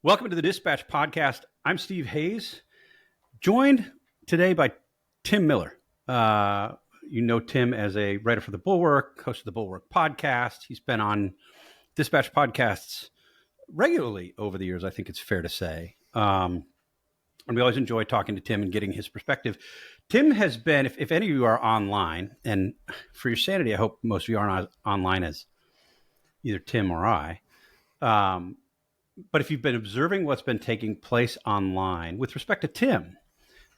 Welcome to the Dispatch Podcast. I'm Steve Hayes, joined today by Tim Miller. You know Tim as a writer for the Bulwark, host of the Bulwark podcast. He's been on Dispatch podcasts regularly over the years, I think it's fair to say. And we always enjoy talking to Tim and getting his perspective. Tim has been, if any of you are online, and for your sanity, I hope most of you aren't online as either Tim or I. But if you've been observing what's been taking place online with respect to Tim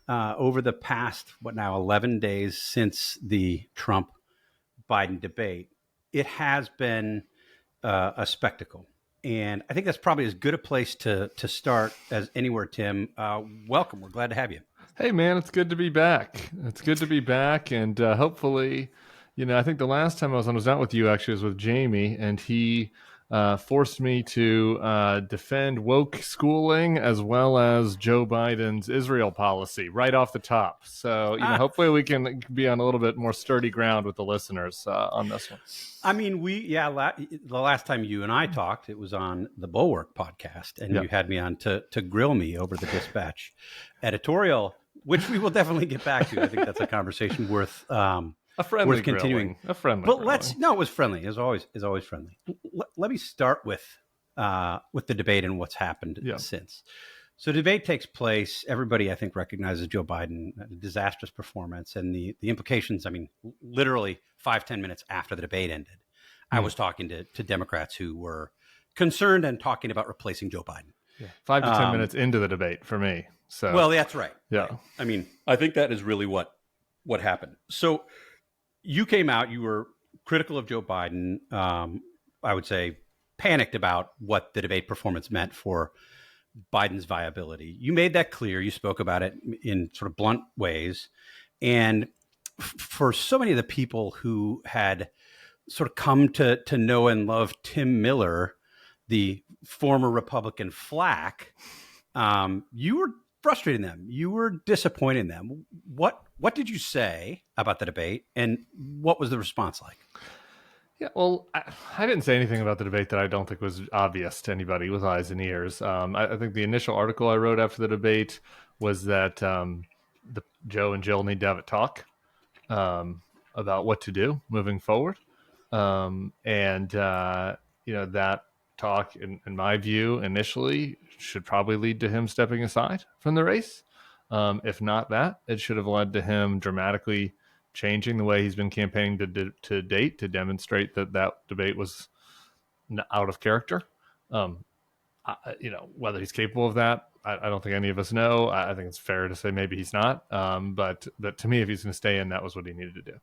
over the past, 11 days since the Trump-Biden debate, it has been a spectacle. And I think that's probably as good a place to start as anywhere, Tim. Welcome. We're glad to have you. Hey, man, it's good to be back. And hopefully, I think the last time I was not with you, actually, it was with Jamie, and he forced me to defend woke schooling as well as Joe Biden's Israel policy right off the top. So, hopefully we can be on a little bit more sturdy ground with the listeners on this one. I mean, the last time you and I talked, it was on the Bulwark podcast, and you had me on to grill me over the Dispatch editorial, which we will definitely get back to. I think that's a conversation worth continuing. A friendly. But it was friendly. It was always friendly. Let me start with the debate and what's happened since. So debate takes place. Everybody, I think, recognizes Joe Biden, a disastrous performance, and the implications. I mean, literally 5-10 minutes after the debate ended, I was talking to Democrats who were concerned and talking about replacing Joe Biden. Yeah. 5 to 10 minutes into the debate for me. So well, that's right. Yeah. Right. I mean, I think that is really what happened. So you came out, you were critical of Joe Biden, I would say panicked about what the debate performance meant for Biden's viability. You made that clear. You spoke about it in sort of blunt ways. And for so many of the people who had sort of come to know and love Tim Miller, the former Republican flack, you were frustrating them. You were disappointing them. What did you say about the debate, and what was the response like? Yeah, well, I didn't say anything about the debate that I don't think was obvious to anybody with eyes and ears. I think the initial article I wrote after the debate was that Joe and Jill need to have a talk about what to do moving forward. That talk, in my view, initially should probably lead to him stepping aside from the race. If not that, it should have led to him dramatically changing the way he's been campaigning to date to demonstrate that debate was out of character. Whether he's capable of that, I don't think any of us know. I think it's fair to say maybe he's not. But to me, if he's going to stay in, that was what he needed to do.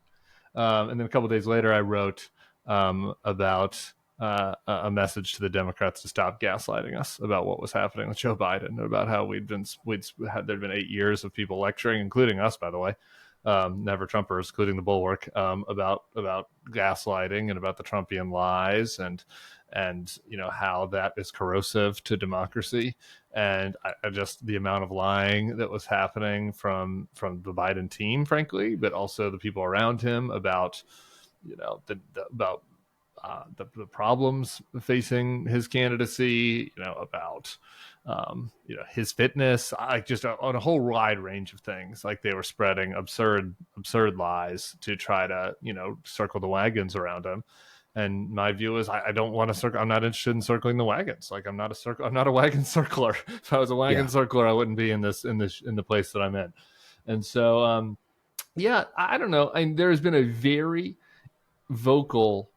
And then a couple of days later, I wrote about a message to the Democrats to stop gaslighting us about what was happening with Joe Biden, and about how there'd been 8 years of people lecturing, including us, by the way, never Trumpers, including the Bulwark, about gaslighting and about the Trumpian lies and how that is corrosive to democracy. And I just the amount of lying that was happening from the Biden team, frankly, but also the people around him about the problems facing his candidacy, about his fitness, just on a whole wide range of things. Like, they were spreading absurd lies to try to circle the wagons around him. And my view is, I don't want to circle. I'm not interested in circling the wagons. Like, I'm not a wagon circler. If I was a wagon circler, I wouldn't be in the place that I'm in. And so, I don't know. There's been a very vocal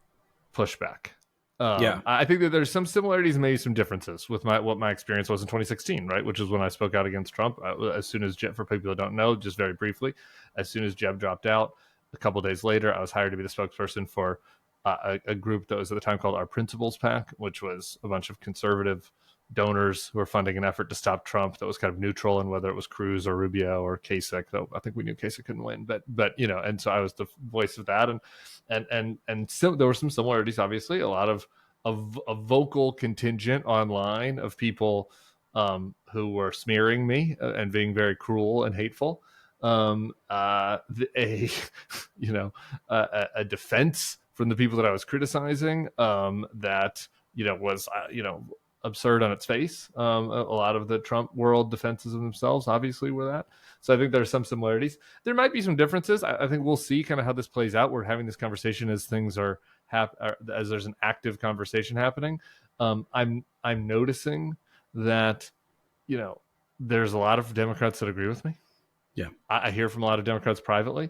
pushback. I think that there's some similarities and maybe some differences with what my experience was in 2016, right? Which is when I spoke out against Trump. As soon as Jeb, for people who don't know, just very briefly, as soon as Jeb dropped out, a couple of days later, I was hired to be the spokesperson for a group that was at the time called Our Principles PAC, which was a bunch of conservative donors who were funding an effort to stop Trump that was kind of neutral in whether it was Cruz or Rubio or Kasich, though I think we knew Kasich couldn't win. But and so I was the voice of that, and so there were some similarities, obviously. A lot of a vocal contingent online of people who were smearing me and being very cruel and hateful. A defense from the people that I was criticizing that was absurd on its face. A lot of the Trump world defenses of themselves obviously were that. So I think there's some similarities. There might be some differences. I think we'll see kind of how this plays out. We're having this conversation as things are as there's an active conversation happening. I'm noticing that, there's a lot of Democrats that agree with me. Yeah. I hear from a lot of Democrats privately.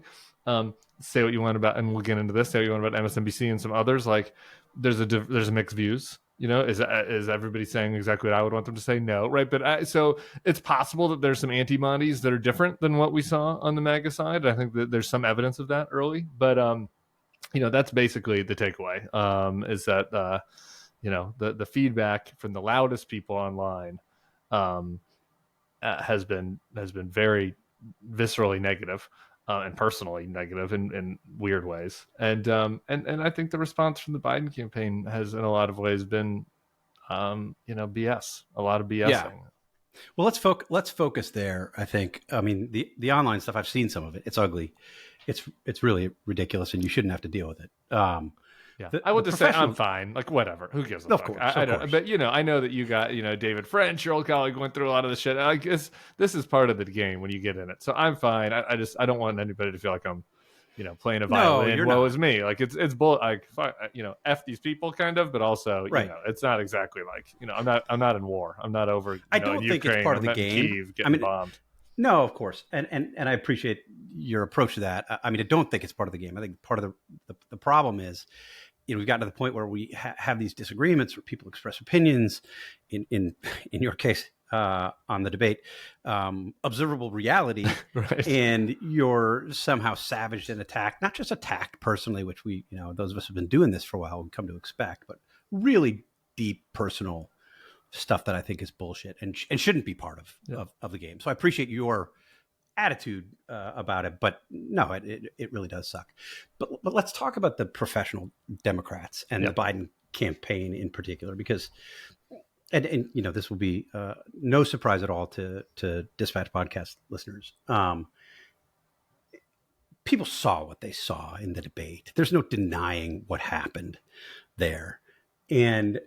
Say what you want about, and we'll get into this, say what you want about MSNBC and some others. Like there's mixed views. Is everybody saying exactly what I would want them to say? No, right? But so it's possible that there's some anti-Monties that are different than what we saw on the MAGA side. I think that there's some evidence of that early, but that's basically the takeaway. Is that the feedback from the loudest people online has been very viscerally negative. And personally negative in weird ways, and I think the response from the Biden campaign has, in a lot of ways, been, BS. A lot of BSing. Yeah. Well, let's focus there. I think. I mean, the online stuff. I've seen some of it. It's ugly. It's really ridiculous, and you shouldn't have to deal with it. Yeah, I would just say I'm fine. Like whatever, who gives a fuck? Course, I don't. But I know that you got David French, your old colleague, went through a lot of the shit. I guess this is part of the game when you get in it. So I'm fine. I don't want anybody to feel like I'm, playing a violin. No, woe is me. Like it's bull. Like f these people kind of. But also, right. It's not exactly like I'm not in war. I'm not over. I don't think Ukraine. it's part of I'm the game. Kyiv getting bombed. No, of course, and I appreciate your approach to that. I mean, I don't think it's part of the game. I think part of the problem is, we've gotten to the point where we have these disagreements where people express opinions. In your case, on the debate, observable reality, right. And you're somehow savaged and attacked. Not just attacked personally, which we, those of us who've been doing this for a while, come to expect, but really deep personal stuff that I think is bullshit and shouldn't be part of the game. So I appreciate your attitude about it, but no, it really does suck. But let's talk about the professional Democrats and the Biden campaign in particular, because and this will be no surprise at all to Dispatch podcast listeners. People saw what they saw in the debate. There's no denying what happened there, and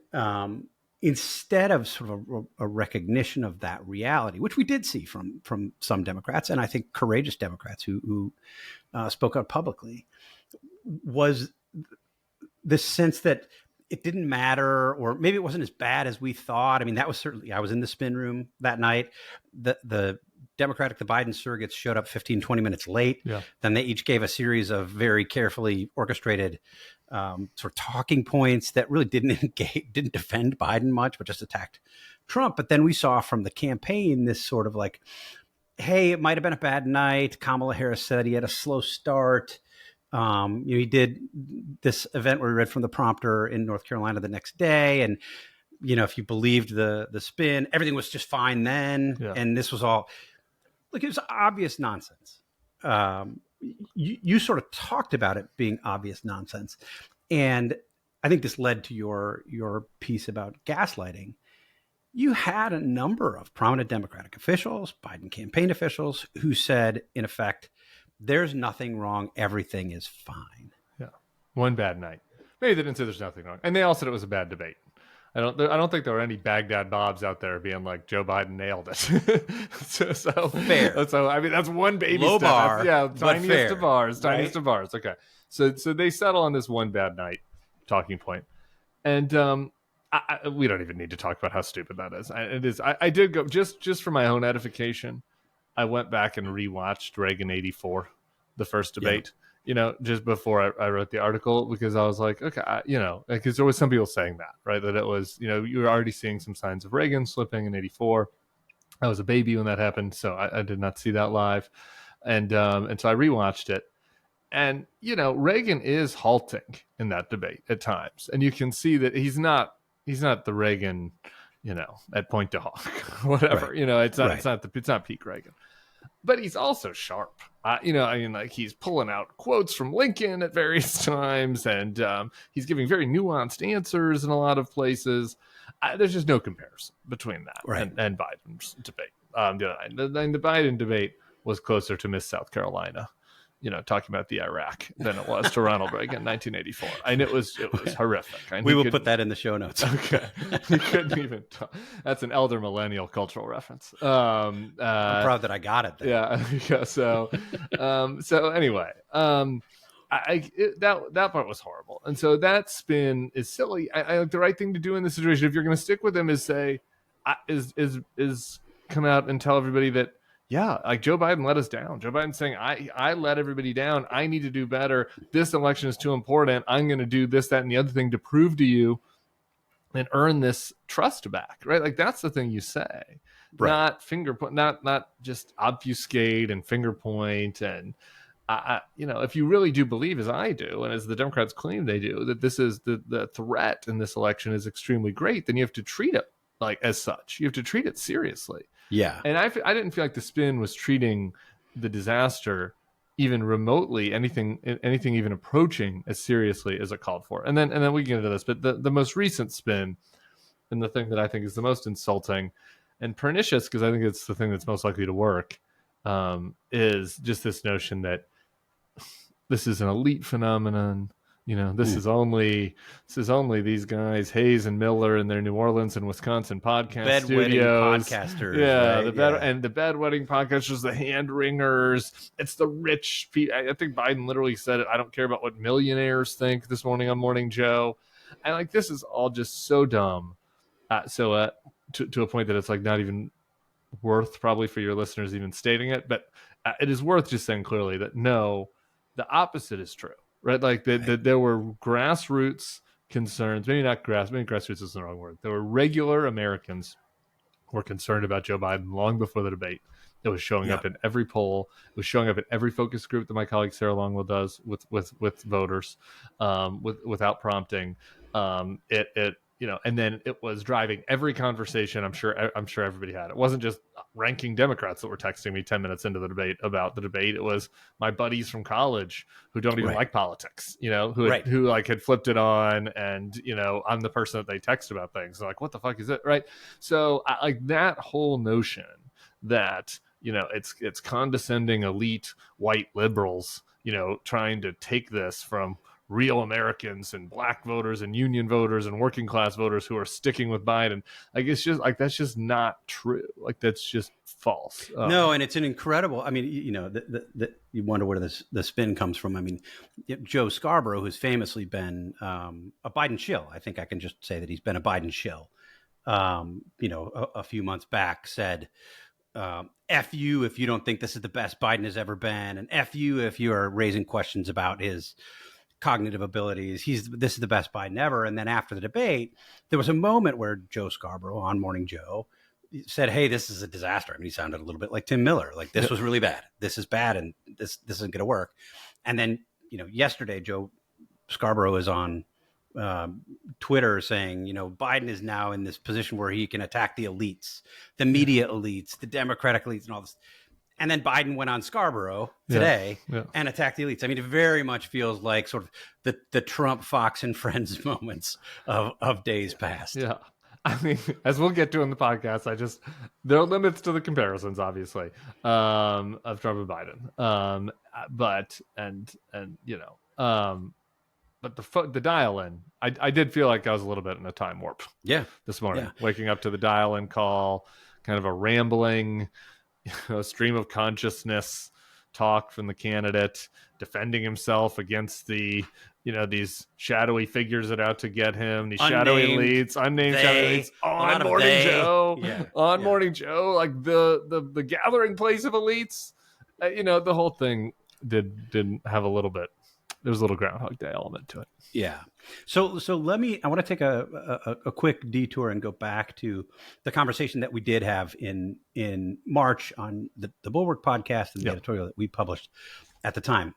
instead of sort of a recognition of that reality, which we did see from some Democrats, and I think courageous Democrats who spoke out publicly, was this sense that it didn't matter, or maybe it wasn't as bad as we thought. I mean, that was certainly, I was in the spin room that night. The Democratic, the Biden surrogates showed up 15, 20 minutes late. Yeah. Then they each gave a series of very carefully orchestrated sort of talking points that really didn't defend Biden much, but just attacked Trump. But then we saw from the campaign this sort of like, hey, it might have been a bad night. Kamala Harris said he had a slow start. He did this event where he read from the prompter in North Carolina the next day. And, if you believed the spin, everything was just fine then. Yeah. And this was all, look, it was obvious nonsense. You sort of talked about it being obvious nonsense. And I think this led to your piece about gaslighting. You had a number of prominent Democratic officials, Biden campaign officials, who said, in effect, there's nothing wrong. Everything is fine. Yeah. One bad night. Maybe they didn't say there's nothing wrong. And they all said it was a bad debate. I don't think there were any Baghdad Bobs out there being like, Joe Biden nailed it. so fair. So I mean, that's one baby low step. bar. Tiniest of bars. Tiniest right? of bars. Okay. So they settle on this one bad night talking point, and we don't even need to talk about how stupid that is. It is. I did go just for my own edification. I went back and rewatched Reagan 84, the first debate. Yeah. Just before I wrote the article, because I was like, okay, because there was some people saying that, right? That it was, you were already seeing some signs of Reagan slipping in 84. I was a baby when that happened, so I did not see that live. And so I rewatched it. And, Reagan is halting in that debate at times. And you can see that he's not the Reagan, at Point du Hoc, whatever. Right. It's not peak Reagan. But he's also sharp. He's pulling out quotes from Lincoln at various times, and he's giving very nuanced answers in a lot of places. There's just no comparison between that and Biden's debate. The Biden debate was closer to Miss South Carolina talking about the Iraq than it was to Ronald Reagan in 1984. And it was horrific. And we will put that in the show notes. Okay. He couldn't even talk. That's an elder millennial cultural reference. I'm proud that I got it there. Yeah. So anyway, that part was horrible. And so that spin is silly. I like the right thing to do in this situation. If you're going to stick with him is say, is come out and tell everybody that, yeah, like Joe Biden let us down. Joe Biden's saying, I let everybody down. I need to do better. This election is too important. I'm going to do this, that, and the other thing to prove to you and earn this trust back, right? Like that's the thing you say, right. Not finger point, not just obfuscate and finger point. And if you really do believe, as I do, and as the Democrats claim they do, that this is the threat in this election is extremely great, then you have to treat it like as such. You have to treat it seriously. Yeah. And I didn't feel like the spin was treating the disaster even remotely anything even approaching as seriously as it called for. And then we can get into this, but the most recent spin, and the thing that I think is the most insulting and pernicious, because I think it's the thing that's most likely to work, is just this notion that this is an elite phenomenon. This is only these guys, Hayes and Miller, in their New Orleans and Wisconsin podcast studios. Podcasters. Yeah, right? And the bedwetting podcasters, the hand wringers. It's the rich people. I think Biden literally said it. I don't care about what millionaires think this morning on Morning Joe. And like, this is all just so dumb. To a point that it's like not even worth probably for your listeners even stating it. But it is worth just saying clearly that no, the opposite is true. Right, like that there were grassroots concerns. Maybe grassroots is the wrong word. There were regular Americans who were concerned about Joe Biden long before the debate. It was showing up in every poll. It was showing up in every focus group that my colleague Sarah Longwell does with voters, without prompting. And then it was driving every conversation. I'm sure everybody had. It wasn't just ranking Democrats that were texting me 10 minutes into the debate about the debate. It was my buddies from college who don't even like politics, who like had flipped it on, and I'm the person that they text about things. They're like, what the fuck is it, right? So like that whole notion that it's condescending elite white liberals, trying to take this from real Americans and black voters and union voters and working class voters who are sticking with Biden. Like, it's just like, that's just not true. Like, that's just false. No. And it's an incredible, I mean, you wonder where the spin comes from. I mean, Joe Scarborough, who's famously been a Biden shill. I think I can just say that he's been a Biden shill. A few months back said, F you if you don't think this is the best Biden has ever been. And F you if you are raising questions about his cognitive abilities. This is the best Biden ever. And then after the debate, there was a moment where Joe Scarborough on Morning Joe said, hey, this is a disaster. I mean, he sounded a little bit like Tim Miller. Like, this was really bad. This is bad. And this isn't going to work. And then, yesterday, Joe Scarborough is on Twitter saying, Biden is now in this position where he can attack the elites, the media elites, the Democratic elites, and all this. And then Biden went on Scarborough today and attacked the elites. I mean, it very much feels like sort of the Trump, Fox, and Friends moments of days past. Yeah. I mean, as we'll get to in the podcast, there are limits to the comparisons, obviously, of Trump and Biden. But the dial-in, I did feel like I was a little bit in a time warp. Yeah. This morning, waking up to the dial-in call, kind of a rambling stream of consciousness talk from the candidate, defending himself against the these shadowy figures that are out to get him, these shadowy elites, unnamed shadowy elites on Morning Joe, Morning Joe, like the gathering place of elites. The whole thing didn't have a little bit. There was a little Groundhog Day element to it. Yeah. So I want to take a quick detour and go back to the conversation that we did have in March on the Bulwark podcast and the editorial that we published at the time.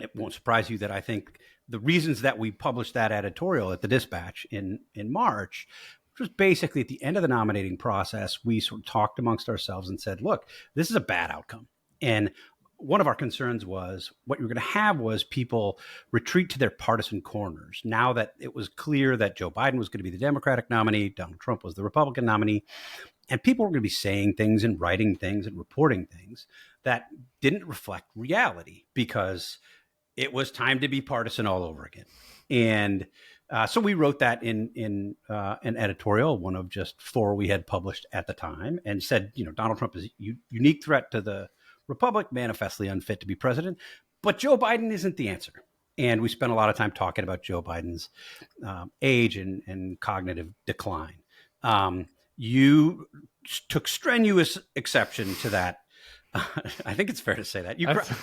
It won't surprise you that I think the reasons that we published that editorial at the Dispatch in March, which was basically at the end of the nominating process, we sort of talked amongst ourselves and said, look, this is a bad outcome. And one of our concerns was what you were going to have was people retreat to their partisan corners. Now that it was clear that Joe Biden was going to be the Democratic nominee, Donald Trump was the Republican nominee, And people were going to be saying things and writing things and reporting things that didn't reflect reality because it was time to be partisan all over again. And so we wrote that in an editorial, one of just 4 we had published at the time, and said, Donald Trump is a unique threat to the republic, manifestly unfit to be president, but Joe Biden isn't the answer. And we spent a lot of time talking about Joe Biden's age and cognitive decline. You took strenuous exception to that. I think it's fair to say that.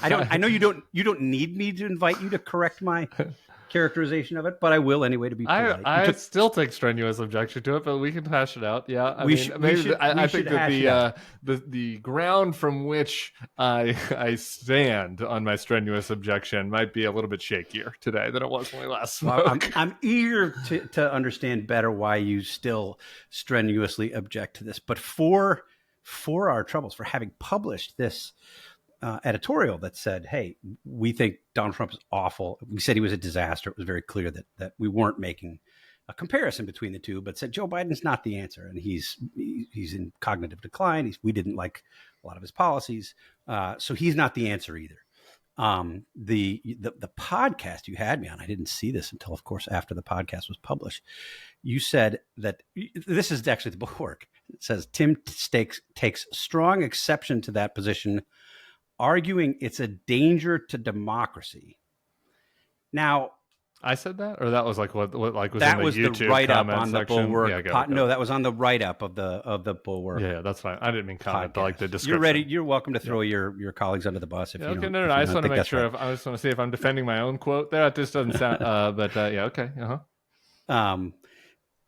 I know you don't need me to invite you to correct my characterization of it, but I will anyway to be polite. I still take strenuous objection to it, but we can hash it out. Yeah, I think that the ground from which I stand on my strenuous objection might be a little bit shakier today than it was when we last spoke. Well, I'm eager to understand better why you still strenuously object to this, but for our troubles, for having published this editorial that said, hey, we think Donald Trump is awful. We said he was a disaster. It was very clear that we weren't making a comparison between the two, but said Joe Biden's not the answer. And he's in cognitive decline. We didn't like a lot of his policies. So he's not the answer either. The podcast you had me on, I didn't see this until, of course, after the podcast was published. You said that this is actually the Bulwark. It says Tim takes strong exception to that position, arguing it's a danger to democracy. Now, I said that, or that was like what was that in the was YouTube the write up on section? The Bulwark. Yeah, No, that was on the write up of the Bulwark. Yeah, that's fine. I didn't mean comment, but like the description. You're ready. You're welcome to throw your colleagues under the bus if you. Okay, no. I just want to make sure. I just want to see if I'm defending my own quote there. This doesn't sound. Yeah, okay.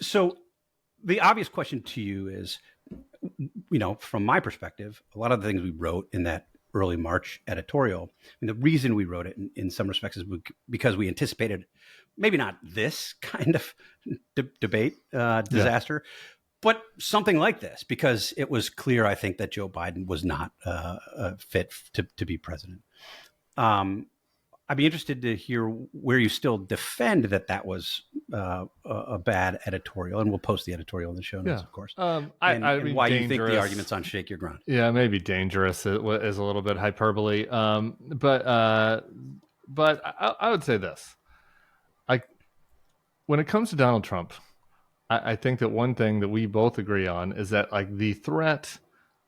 So the obvious question to you is, from my perspective, a lot of the things we wrote in that early March editorial, and the reason we wrote it in some respects is because we anticipated maybe not this kind of debate disaster, but something like this, because it was clear, I think, that Joe Biden was not fit to be president. I'd be interested to hear where you still defend that was a bad editorial, and we'll post the editorial in the show notes, of course. And why you think the argument's on shake your ground. Yeah, maybe dangerous is a little bit hyperbole. But I would say this: when it comes to Donald Trump, I think that one thing that we both agree on is that the threat.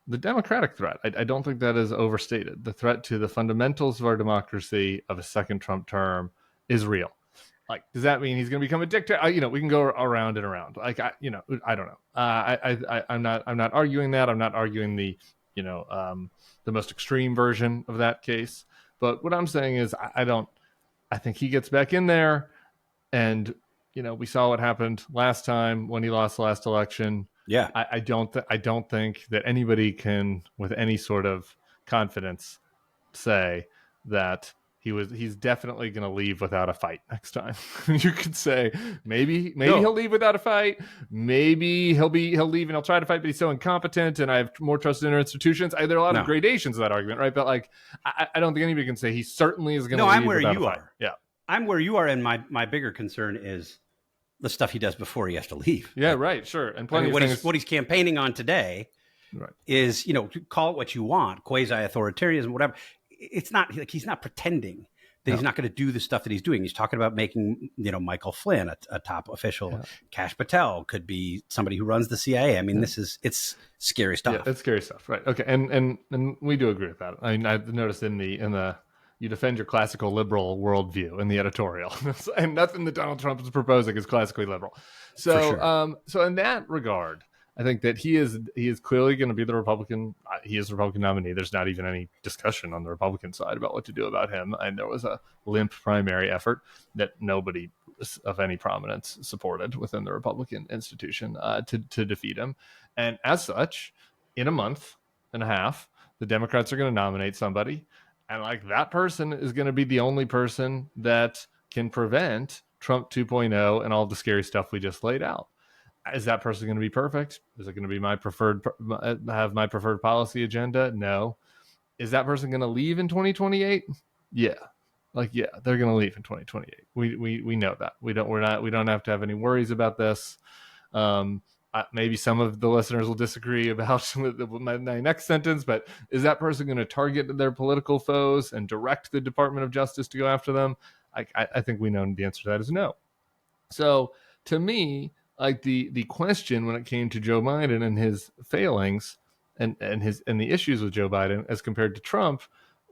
The Democratic threat, I don't think that is overstated. The threat to the fundamentals of our democracy of a second Trump term is real. Does that mean he's going to become a dictator? We can go around and around. I don't know. I'm not arguing that. I'm not arguing the most extreme version of that case. But what I'm saying is, I think he gets back in there, and we saw what happened last time when he lost the last election. Yeah, I don't think that anybody can, with any sort of confidence, say that he's definitely going to leave without a fight next time. You could say maybe he'll leave without a fight. Maybe he'll leave and he'll try to fight, but he's so incompetent, and I have more trust in our institutions. There are a lot of gradations of that argument, right? But I don't think anybody can say he certainly is going to leave. I'm where you are. Yeah, I'm where you are, and my bigger concern is the stuff he does before he has to leave. Yeah, right, sure. And plenty what he's campaigning on today is, call it what you want, quasi-authoritarianism, whatever. It's not he's not pretending that he's not going to do the stuff that he's doing. He's talking about making, Michael Flynn a top official. Yeah. Kash Patel could be somebody who runs the CIA. I mean, it's scary stuff. Yeah, it's scary stuff, right? Okay, and we do agree with that. I mean, I've noticed in the you defend your classical liberal worldview in the editorial, and nothing that Donald Trump is proposing is classically liberal. So, sure. So in that regard, I think that he is clearly going to be the Republican. He is the Republican nominee. There's not even any discussion on the Republican side about what to do about him. And there was a limp primary effort that nobody of any prominence supported within the Republican institution to defeat him. And as such, in a month and a half, the Democrats are going to nominate somebody. And that person is going to be the only person that can prevent Trump 2.0 and all the scary stuff we just laid out. Is that person going to be perfect? Is it going to be my preferred policy agenda? No. Is that person going to leave in 2028? Yeah. They're going to leave in 2028. We know that. We don't have to have any worries about this. I maybe some of the listeners will disagree about my next sentence, but is that person going to target their political foes and direct the Department of Justice to go after them? I think we know the answer to that is no. So to me, like the question when it came to Joe Biden and his failings and the issues with Joe Biden as compared to Trump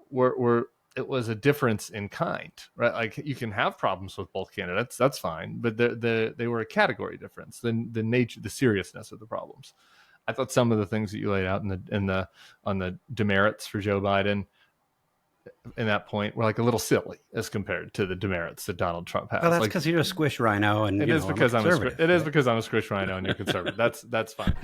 were it was a difference in kind, right? Like you can have problems with both candidates, that's fine, but they were a category difference, the nature, the seriousness of the problems. I thought some of the things that you laid out on the demerits for Joe Biden in that point were like a little silly as compared to the demerits that Donald Trump has. Well, that's because you're a squish rhino, and it is because I'm a squish rhino, and you're conservative. That's fine.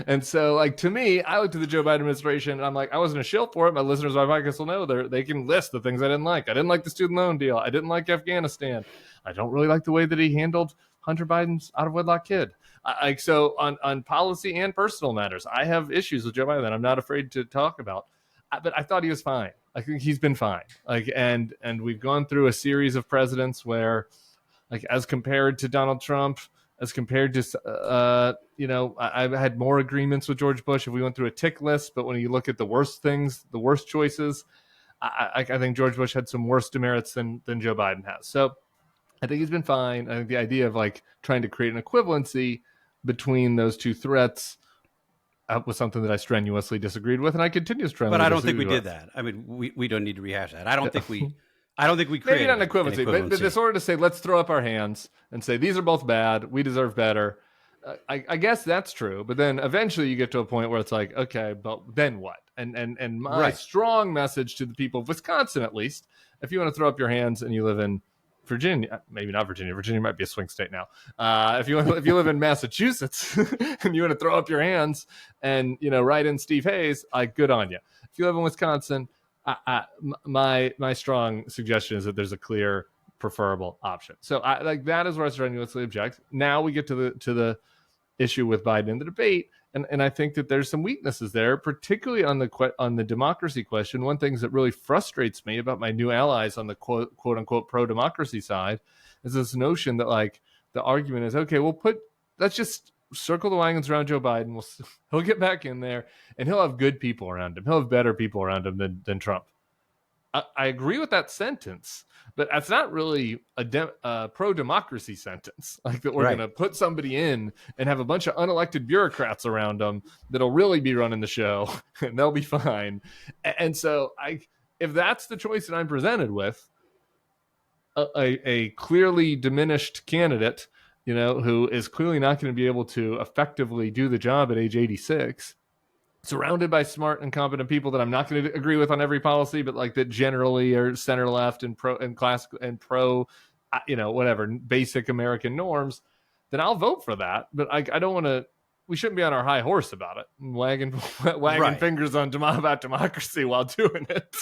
And so, like to me, I looked at the Joe Biden administration, and I'm like, I wasn't a shill for it. My listeners of my podcast will know they can list the things I didn't like. I didn't like the student loan deal. I didn't like Afghanistan. I don't really like the way that he handled Hunter Biden's out of wedlock kid. So on policy and personal matters, I have issues with Joe Biden that I'm not afraid to talk about. But I thought he was fine. I think he's been fine. And we've gone through a series of presidents where, like, as compared to Donald Trump, as compared to, I've had more agreements with George Bush if we went through a tick list. But when you look at the worst things, the worst choices, I think George Bush had some worse demerits than Joe Biden has. So I think he's been fine. I think the idea of like trying to create an equivalency between those two threats was something that I strenuously disagreed with, and I continue to strenuously. But I don't think we did that. I mean, we don't need to rehash that. I don't think we created maybe not an equivalency, but this order to say let's throw up our hands and say these are both bad, we deserve better. I guess that's true, but then eventually you get to a point where it's like, okay, but then what? And my strong message to the people of Wisconsin, at least, if you want to throw up your hands and you live in Virginia, maybe not Virginia. Virginia might be a swing state now. If you live in Massachusetts and you want to throw up your hands and write in Steve Hayes, good on you. If you live in Wisconsin, my strong suggestion is that there's a clear preferable option. So that is where I strenuously object. Now we get to the issue with Biden in the debate. And I think that there's some weaknesses there, particularly on the democracy question. One thing that really frustrates me about my new allies on the quote unquote pro democracy side is this notion that like the argument is, okay, let's just circle the wagons around Joe Biden. He'll get back in there and he'll have good people around him. He'll have better people around him than Trump. I agree with that sentence, but that's not really a pro-democracy sentence. Like that we're going to put somebody in and have a bunch of unelected bureaucrats around them that'll really be running the show and they'll be fine. And so if that's the choice that I'm presented with, a clearly diminished candidate, who is clearly not going to be able to effectively do the job at age 86, surrounded by smart and competent people that I'm not going to agree with on every policy, but like that generally are center left and pro and classic and pro, whatever basic American norms, then I'll vote for that. But I don't want to. We shouldn't be on our high horse about it, wagging fingers about democracy while doing it.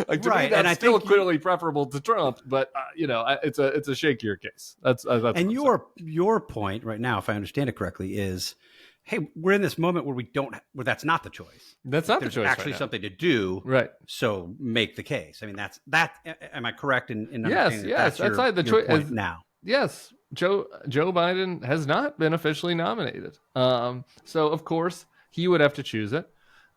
Like to me, that's still clearly preferable to Trump. But it's a shakier case. That's and your point right now, if I understand it correctly, is, hey, we're in this moment where where that's not the choice. That's not the choice. There's actually something to do. Right. So make the case. I mean, that. Am I correct in understanding? Yes. That's the choice point now. Yes. Joe Biden has not been officially nominated. So of course he would have to choose it.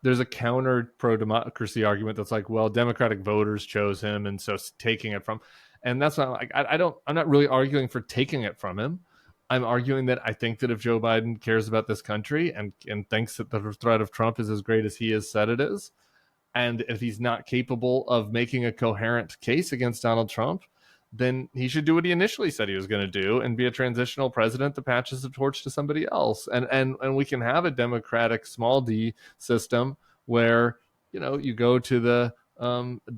There's a counter pro-democracy argument that's like, well, Democratic voters chose him, and so taking it from, and that's not like I'm not really arguing for taking it from him. I'm arguing that I think that if Joe Biden cares about this country and thinks that the threat of Trump is as great as he has said it is, and if he's not capable of making a coherent case against Donald Trump, then he should do what he initially said he was going to do and be a transitional president that patches the torch to somebody else. And we can have a democratic small d system where, you go to the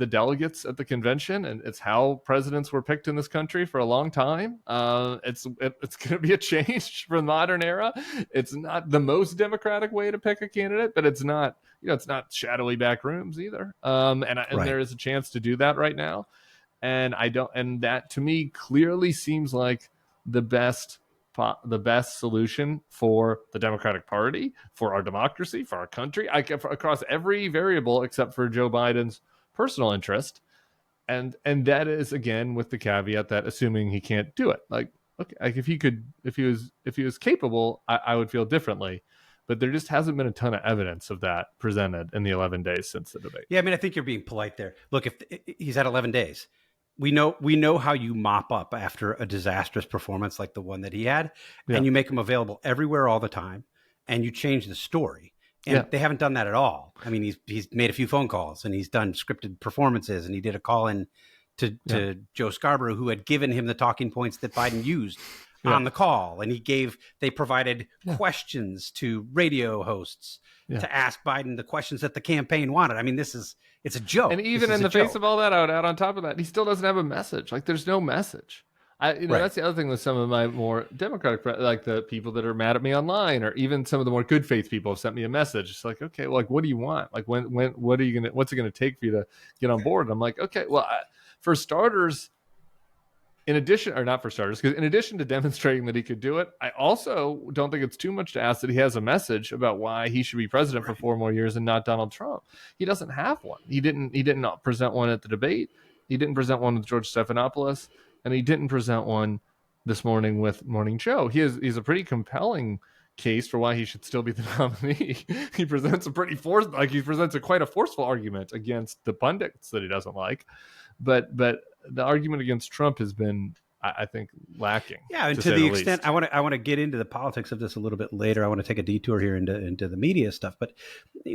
delegates at the convention, and it's how presidents were picked in this country for a long time. It's going to be a change for the modern era. It's not the most democratic way to pick a candidate, but it's not, it's not shadowy back rooms either. And there is a chance to do that right now. And that to me clearly seems like the best solution for the Democratic Party, for our democracy, for our country, across every variable except for Joe Biden's personal interest. And that is, again, with the caveat that assuming he can't do it, like, okay, like if he was capable, I would feel differently. But there just hasn't been a ton of evidence of that presented in the 11 days since the debate. Yeah, I mean, I think you're being polite there. Look, if he's at 11 days, we know how you mop up after a disastrous performance like the one that he had, and you make him available everywhere all the time, and you change the story. And they haven't done that at all. I mean, he's made a few phone calls, and he's done scripted performances, and he did a call in to Joe Scarborough, who had given him the talking points that Biden used on the call, and they provided questions to radio hosts to ask Biden the questions that the campaign wanted. I mean, it's a joke. And even in the face of all that, I would add on top of that, he still doesn't have a message. Like, there's no message. That's the other thing with some of my more Democratic, like the people that are mad at me online, or even some of the more good faith people have sent me a message. It's like, okay, well, like, what do you want? Like, what's it going to take for you to get on board? And I'm like, okay, well, for starters, in addition to demonstrating that he could do it, I also don't think it's too much to ask that he has a message about why he should be president for 4 more years and not Donald Trump. He doesn't have one. He didn't present one at the debate. He didn't present one with George Stephanopoulos, and he didn't present one this morning with Morning Joe. He's a pretty compelling case for why he should still be the nominee. He presents quite a forceful argument against the pundits that he doesn't like, but the argument against Trump has been, I think, lacking. Yeah, and to the extent I want to get into the politics of this a little bit later. I want to take a detour here into the media stuff, but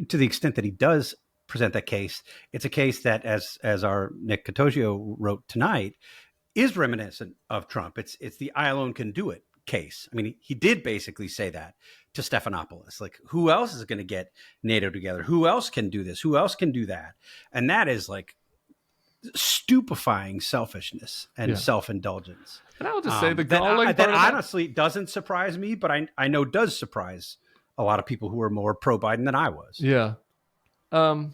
to the extent that he does present that case, it's a case that, as our Nick Catogio wrote tonight, is reminiscent of Trump. It's the I alone can do it case. I mean, he did basically say that to Stephanopoulos. Like, who else is going to get NATO together? Who else can do this? Who else can do that? And that is like stupefying selfishness and self-indulgence. And I will just say that honestly doesn't surprise me, but I know does surprise a lot of people who are more pro-Biden than I was. Yeah. Can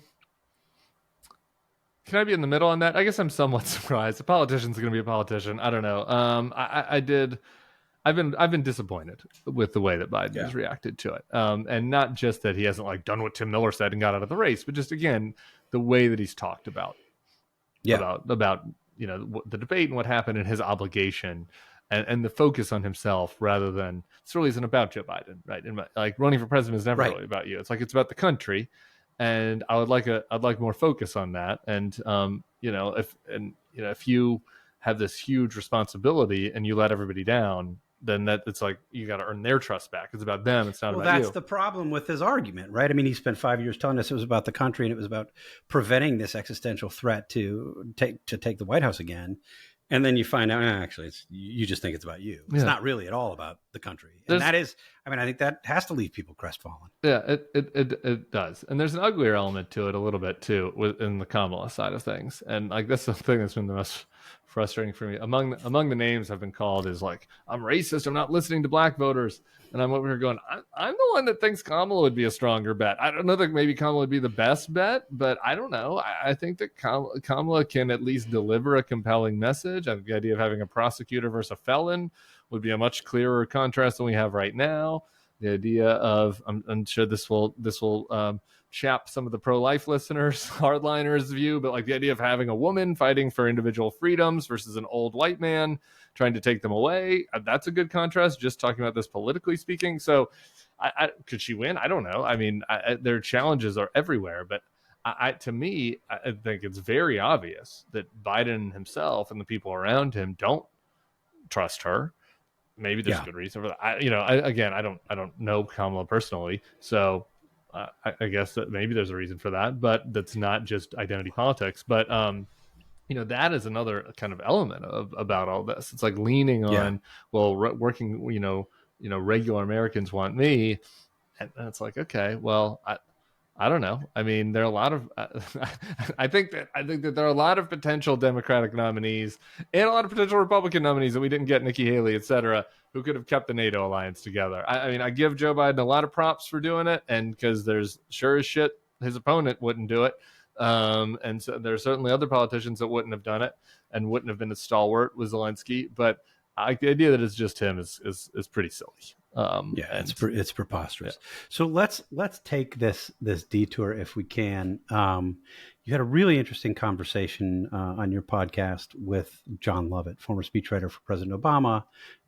I be in the middle on that? I guess I'm somewhat surprised. A politician's going to be a politician. I don't know. I've been disappointed with the way that Biden has reacted to it. And not just that he hasn't like done what Tim Miller said and got out of the race, but just, again, the way that he's talked about the debate and what happened and his obligation and the focus on himself rather than this really isn't about Joe Biden, right? And like running for president is never really about you. It's like it's about the country, and I'd like more focus on that. And if you have this huge responsibility and you let everybody down, then it's like you got to earn their trust back. It's about them. It's not about you. Well, that's the problem with his argument, right? I mean, he spent 5 years telling us it was about the country and it was about preventing this existential threat to take the White House again. And then you find out, actually, you just think it's about you. It's not really at all about the country. And I think that has to leave people crestfallen. Yeah, it does. And there's an uglier element to it a little bit, too, in the Kamala side of things. And like that's the thing that's been the most frustrating for me. Among the names I've been called is like, I'm racist, I'm not listening to black voters. And I'm over here going, I'm the one that thinks Kamala would be a stronger bet. I don't know that maybe Kamala would be the best bet, but I don't know. I think that Kamala can at least deliver a compelling message. I think the idea of having a prosecutor versus a felon would be a much clearer contrast than we have right now. The idea of, I'm sure this will chap some of the pro-life listeners, hardliners view, but like the idea of having a woman fighting for individual freedoms versus an old white man trying to take them away, that's a good contrast, just talking about this politically speaking. So could she win? I don't know. I mean, their challenges are everywhere, but to me, I think it's very obvious that Biden himself and the people around him don't trust her. Maybe there's a good reason for that. I don't know Kamala personally, so I guess that maybe there's a reason for that, but that's not just identity politics. But that is another kind of element about all this. It's like leaning on working. Regular Americans want me, and it's like, okay, well, I don't know. I mean, there are a lot of. I think that there are a lot of potential Democratic nominees and a lot of potential Republican nominees that we didn't get, Nikki Haley, et cetera, who could have kept the NATO alliance together. I mean, I give Joe Biden a lot of props for doing it, and because there's sure as shit his opponent wouldn't do it, and so there are certainly other politicians that wouldn't have done it and wouldn't have been as stalwart with Zelensky. But the idea that it's just him is pretty silly. It's preposterous. Yeah. So let's take this detour if we can. You had a really interesting conversation on your podcast with John Lovett, former speechwriter for President Obama,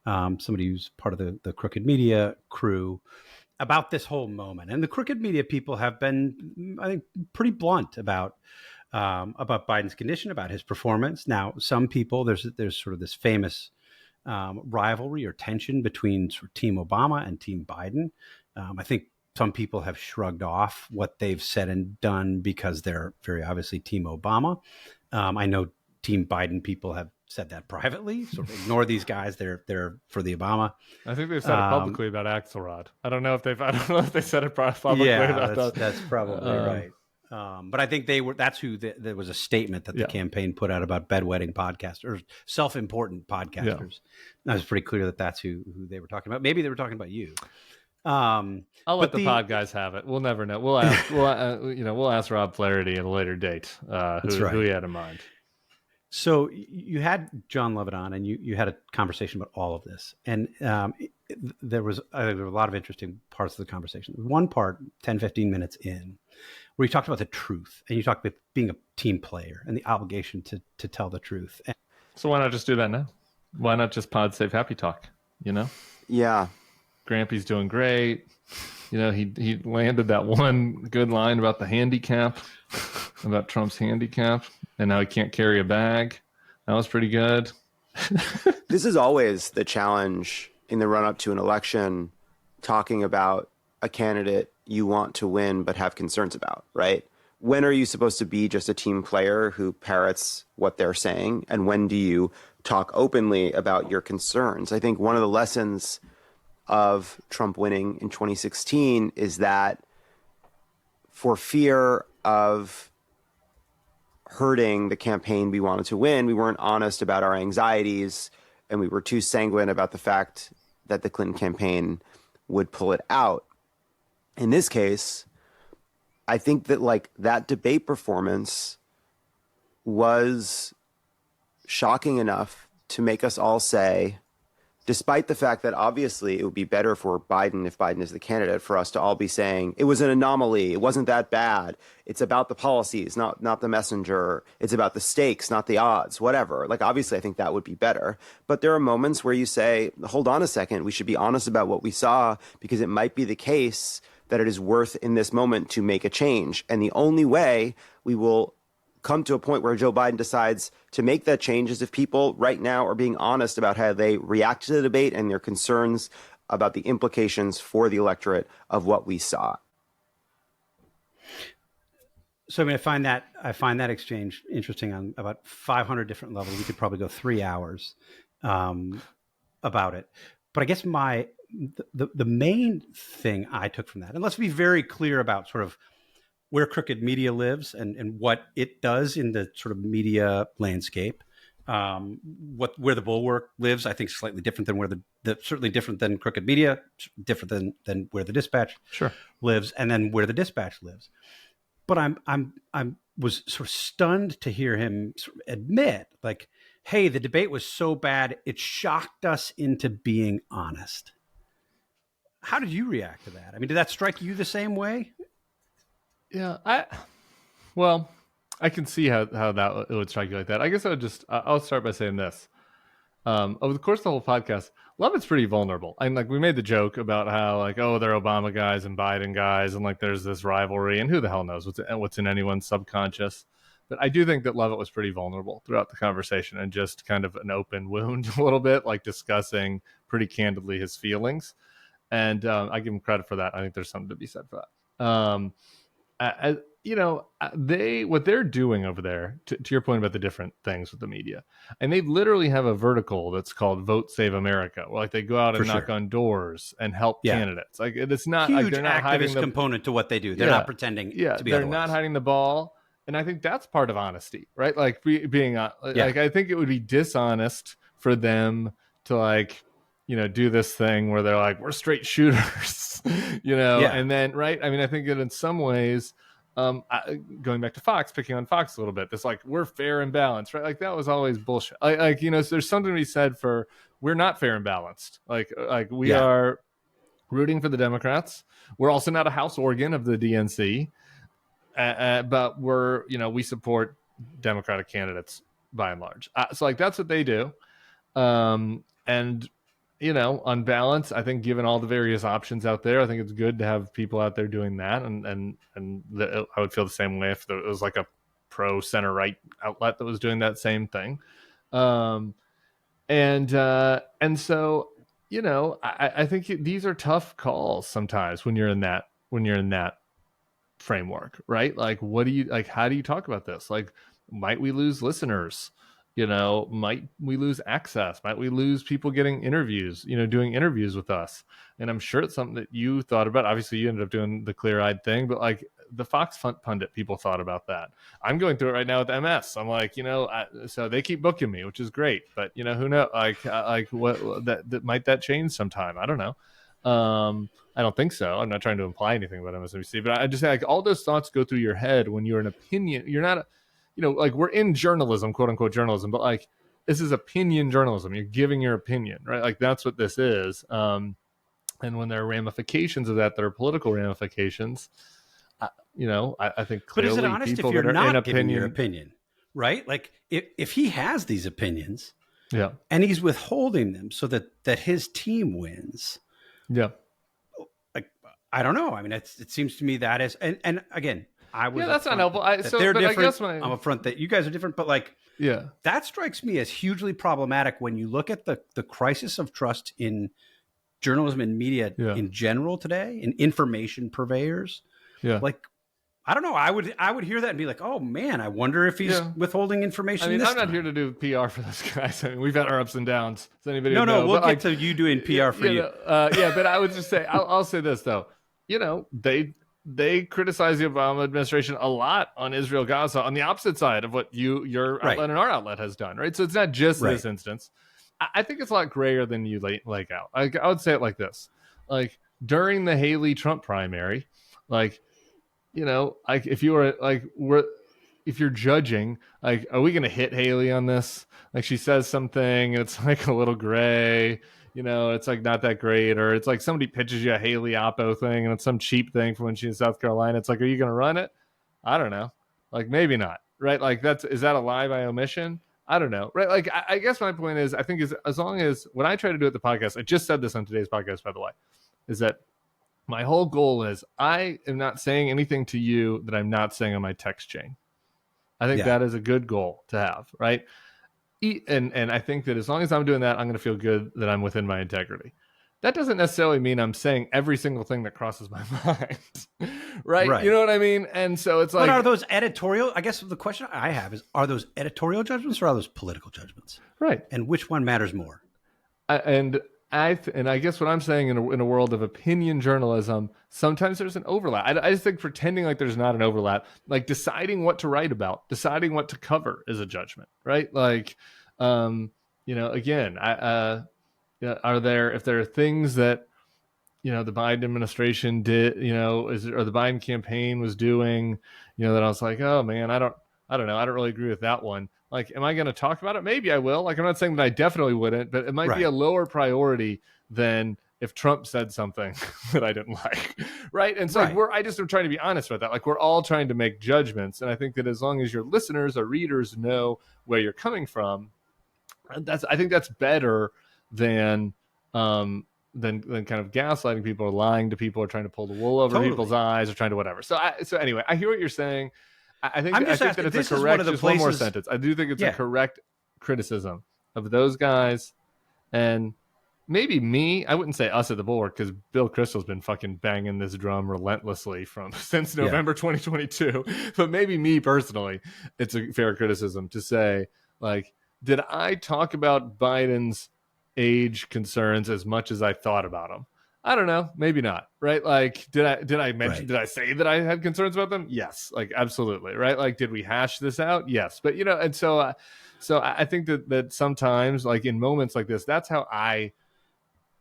somebody who's part of the Crooked Media crew, about this whole moment. And the Crooked Media people have been, I think, pretty blunt about Biden's condition, about his performance. Now, some people, there's sort of this famous rivalry or tension between sort of Team Obama and Team Biden. I think some people have shrugged off what they've said and done because they're very obviously Team Obama. I know Team Biden people have said that privately, sort of ignore these guys. They're for the Obama. I think they've said it publicly about Axelrod. I don't know if they said it publicly about that. That's probably right. But I think that's who there was a statement that the campaign put out about bedwetting podcasters or self-important podcasters. Yeah. That was pretty clear that that's who they were talking about. Maybe they were talking about you. I'll let the pod guys have it. We'll never know. We'll ask, we'll ask Rob Flaherty at a later date who he had in mind. So you had John Lovett on, and you had a conversation about all of this, and there were a lot of interesting parts of the conversation. One part, 10, 15 minutes in, where you talked about the truth, and you talked about being a team player and the obligation to tell the truth. So why not just do that now? Why not just pod save happy talk? Yeah. Grampy's doing great. He landed that one good line about the handicap, about Trump's handicap, and now he can't carry a bag. That was pretty good. This is always the challenge in the run-up to an election, talking about a candidate you want to win but have concerns about, right? When are you supposed to be just a team player who parrots what they're saying? And when do you talk openly about your concerns? I think one of the lessons of Trump winning in 2016 is that for fear of hurting the campaign we wanted to win, we weren't honest about our anxieties, and we were too sanguine about the fact that the Clinton campaign would pull it out. In this case, I think that that debate performance was shocking enough to make us all say, despite the fact that obviously it would be better for Biden if Biden is the candidate, for us to all be saying it was an anomaly, it wasn't that bad, it's about the policies, not the messenger, it's about the stakes, not the odds, whatever. Obviously I think that would be better. But there are moments where you say, hold on a second, we should be honest about what we saw, because it might be the case that it is worth in this moment to make a change. And the only way we will come to a point where Joe Biden decides to make that change is if people right now are being honest about how they react to the debate and their concerns about the implications for the electorate of what we saw. So I find that exchange interesting on about 500 different levels. We could probably go 3 hours about it. But I guess the main thing I took from that, and let's be very clear about sort of where Crooked Media lives and what it does in the sort of media landscape. Where the Bulwark lives, I think, is slightly different than where certainly different than Crooked Media, different than where the Dispatch lives, and then where the Dispatch lives. But I was sort of stunned to hear him sort of admit, hey, the debate was so bad it shocked us into being honest. How did you react to that? Did that strike you the same way? Yeah, I can see how that it would strike you like that. I guess I'll start by saying this. Over the course of the whole podcast, Lovett's pretty vulnerable. We made the joke about how they're Obama guys and Biden guys, and there's this rivalry, and who the hell knows what's in anyone's subconscious. But I do think that Lovett was pretty vulnerable throughout the conversation and just kind of an open wound a little bit, discussing pretty candidly his feelings. And I give him credit for that. I think there's something to be said for that. What they're doing over there, to your point about the different things with the media, and they literally have a vertical that's called Vote Save America, where they go out and knock on doors and help candidaents. It's not huge they're not activist component to what they do. They're not pretending to be they're otherwise. Not hiding the ball. And I think that's part of honesty, right? I think it would be dishonest for them to do this thing where they're we're straight shooters, and then, right. I think that in some ways, going back to Fox, picking on Fox a little bit, this we're fair and balanced, right? That was always bullshit. So there's something to be said for we're not fair and balanced. We are rooting for the Democrats. We're also not a house organ of the DNC. But we support Democratic candidates by and large. So that's what they do. And on balance, I think given all the various options out there, I think it's good to have people out there doing that. I would feel the same way if it was like a pro center right outlet that was doing that same thing. And so, I think these are tough calls sometimes when you're in that framework, right? Like, how do you talk about this? Like, might we lose listeners? Might we lose access? Might we lose people getting interviews, doing interviews with us? And I'm sure it's something that you thought about. Obviously, you ended up doing the Clear-Eyed thing, but like the Fox Pundit people thought about that. I'm going through it right now with MS. I'm like, so they keep booking me, which is great. But, who knows? Like what that might that change sometime? I don't know. I don't think so. I'm not trying to imply anything about MSNBC, but I just say like all those thoughts go through your head when you're an opinion. You're not like we're in journalism, quote unquote journalism, but like this is opinion journalism. You're giving your opinion, right? Like that's what this is. And when there are ramifications of that are political ramifications, I think clearly. But is it honest if you're not giving your opinion, right? Like if he has these opinions, yeah, and he's withholding them so that his team wins, yeah. Like I don't know. I mean, it seems to me that is, and again. That's not helpful. They're different. I guess I'm upfront that you guys are different, but like, that strikes me as hugely problematic when you look at the crisis of trust in journalism and media in general today, in information purveyors. Yeah, like I don't know. I would hear that and be like, oh man, I wonder if he's withholding information. I mean, I'm not here to do PR for this guys. I mean, we've had our ups and downs. Does anybody know? No, we'll get to you doing PR for you. But I would just say, I'll say this though. They criticize the Obama administration a lot on Israel Gaza on the opposite side of what your outlet and our outlet has done, right? So it's not just this instance. I think it's a lot grayer than you lay out. I would say it like this: like during the Haley Trump primary, like like if you were like if you're judging, like, are we going to hit Haley on this? Like she says something, it's like a little gray. It's like not that great, or it's like somebody pitches you a Haley Oppo thing and it's some cheap thing from when she's in South Carolina. It's like, are you going to run it? I don't know. Like maybe not, right? Like is that a lie by omission? I don't know, right? Like I guess my point is, I think is as long as when I try to do at the podcast, I just said this on today's podcast, by the way, is that my whole goal is I am not saying anything to you that I'm not saying on my text chain. I think that is a good goal to have, right? And I think that as long as I'm doing that, I'm going to feel good that I'm within my integrity. That doesn't necessarily mean I'm saying every single thing that crosses my mind, right? You know what I mean? And so it's like... But are those editorial... I guess the question I have is, are those editorial judgments or are those political judgments? Right. And which one matters more? And I guess what I'm saying in a world of opinion journalism, sometimes there's an overlap. I just think pretending like there's not an overlap, like deciding what to write about, deciding what to cover is a judgment, right? Like, again, if there are things that, the Biden administration did, or the Biden campaign was doing, that I was like, oh man, I don't know. I don't really agree with that one. Like, am I going to talk about it? Maybe I will. Like, I'm not saying that I definitely wouldn't, but it might be a lower priority than if Trump said something that I didn't like, right? And so I just am trying to be honest about that. Like, we're all trying to make judgments, and I think that as long as your listeners or readers know where you're coming from, I think that's better than kind of gaslighting people or lying to people or trying to pull the wool over people's eyes or trying to whatever. So anyway, I hear what you're saying. I think that it's a correct, just one more sentence. I do think it's a correct criticism of those guys, and maybe me. I wouldn't say us at the Bulwark, because Bill Kristol's been fucking banging this drum relentlessly since November 2022. But maybe me personally, it's a fair criticism to say, like, did I talk about Biden's age concerns as much as I thought about them? I don't know. Maybe not. Right. Like, did I mention, did I say that I had concerns about them? Yes. Like, absolutely. Right. Like, did we hash this out? Yes. But, and so I think that sometimes, like in moments like this, that's how I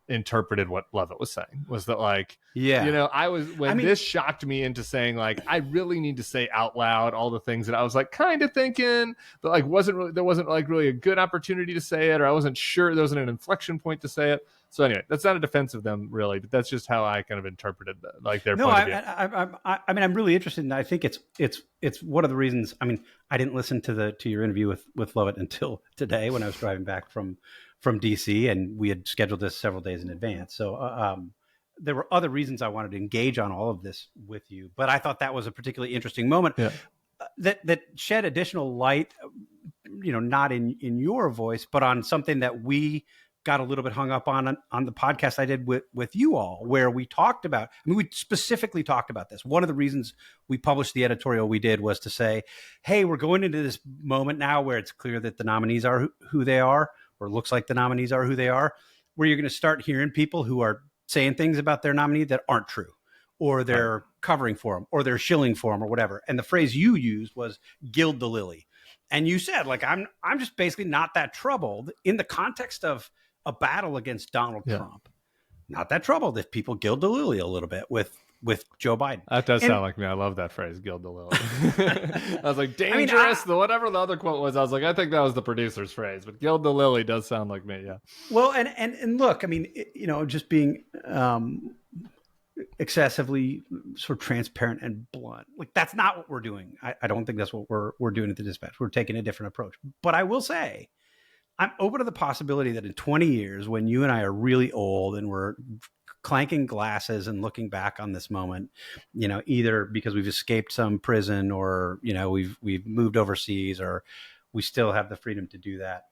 interpreted what Levitt was saying, was that like, this shocked me into saying, like, I really need to say out loud all the things that I was like kind of thinking, but like there wasn't like really a good opportunity to say it, or I wasn't sure there wasn't an inflection point to say it. So anyway, that's not a defense of them really, but that's just how I kind of interpreted their point of view. I mean, I'm really interested, and I think it's one of the reasons. I mean, I didn't listen to your interview with Levitt until today when I was driving back from from DC, and we had scheduled this several days in advance. So there were other reasons I wanted to engage on all of this with you, but I thought that was a particularly interesting moment that shed additional light, not in your voice, but on something that we got a little bit hung up on the podcast I did with you all, where we talked about, we specifically talked about this. One of the reasons we published the editorial we did was to say, hey, we're going into this moment now where it's clear that the nominees are who they are, or looks like the nominees are who they are, where you're going to start hearing people who are saying things about their nominee that aren't true, or they're covering for them, or they're shilling for them, or whatever. And the phrase you used was gild the lily. And you said, like, I'm just basically not that troubled in the context of a battle against Donald Trump. Not that troubled if people gild the lily a little bit with Joe Biden. That does sound like me. I love that phrase, gild the lily. I was like, dangerous, whatever the other quote was. I was like, I think that was the producer's phrase, but gild the lily does sound like me, yeah. Well, and look, I mean, just being excessively sort of transparent and blunt, like, that's not what we're doing. I don't think that's what we're doing at the Dispatch. We're taking a different approach. But I will say, I'm open to the possibility that in 20 years, when you and I are really old and we're clanking glasses and looking back on this moment, either because we've escaped some prison, or, we've moved overseas, or we still have the freedom to do that,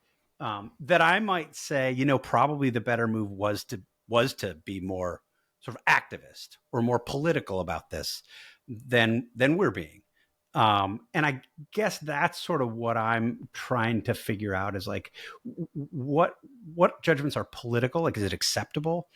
that I might say, probably the better move was to be more sort of activist or more political about this than we're being. And I guess that's sort of what I'm trying to figure out, is like, what judgments are political? Like, is it acceptable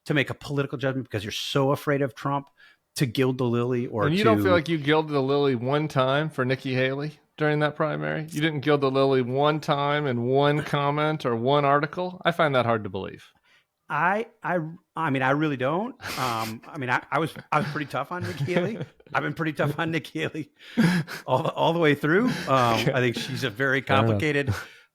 to make a political judgment because you're so afraid of Trump to gild the lily? And you don't feel like you gilded the lily one time for Nikki Haley during that primary? You didn't gild the lily one time in one comment or one article? I find that hard to believe. I mean, I really don't. I was pretty tough on Nikki Haley. I've been pretty tough on Nikki Haley all the way through. I think she's a very complicated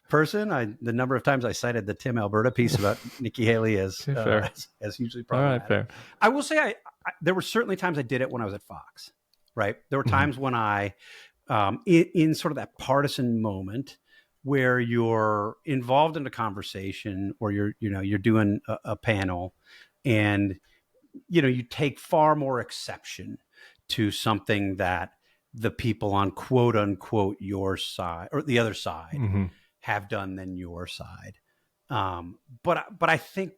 person. The number of times I cited the Tim Alberta piece about Nikki Haley as hugely problematic. All right, fair. I will say, there were certainly times I did it when I was at Fox. Right, there were times when I, in sort of that partisan moment, where you're involved in a conversation, or you're doing a panel, and you take far more exception to something that the people on quote unquote your side or the other side have done than your side. But I think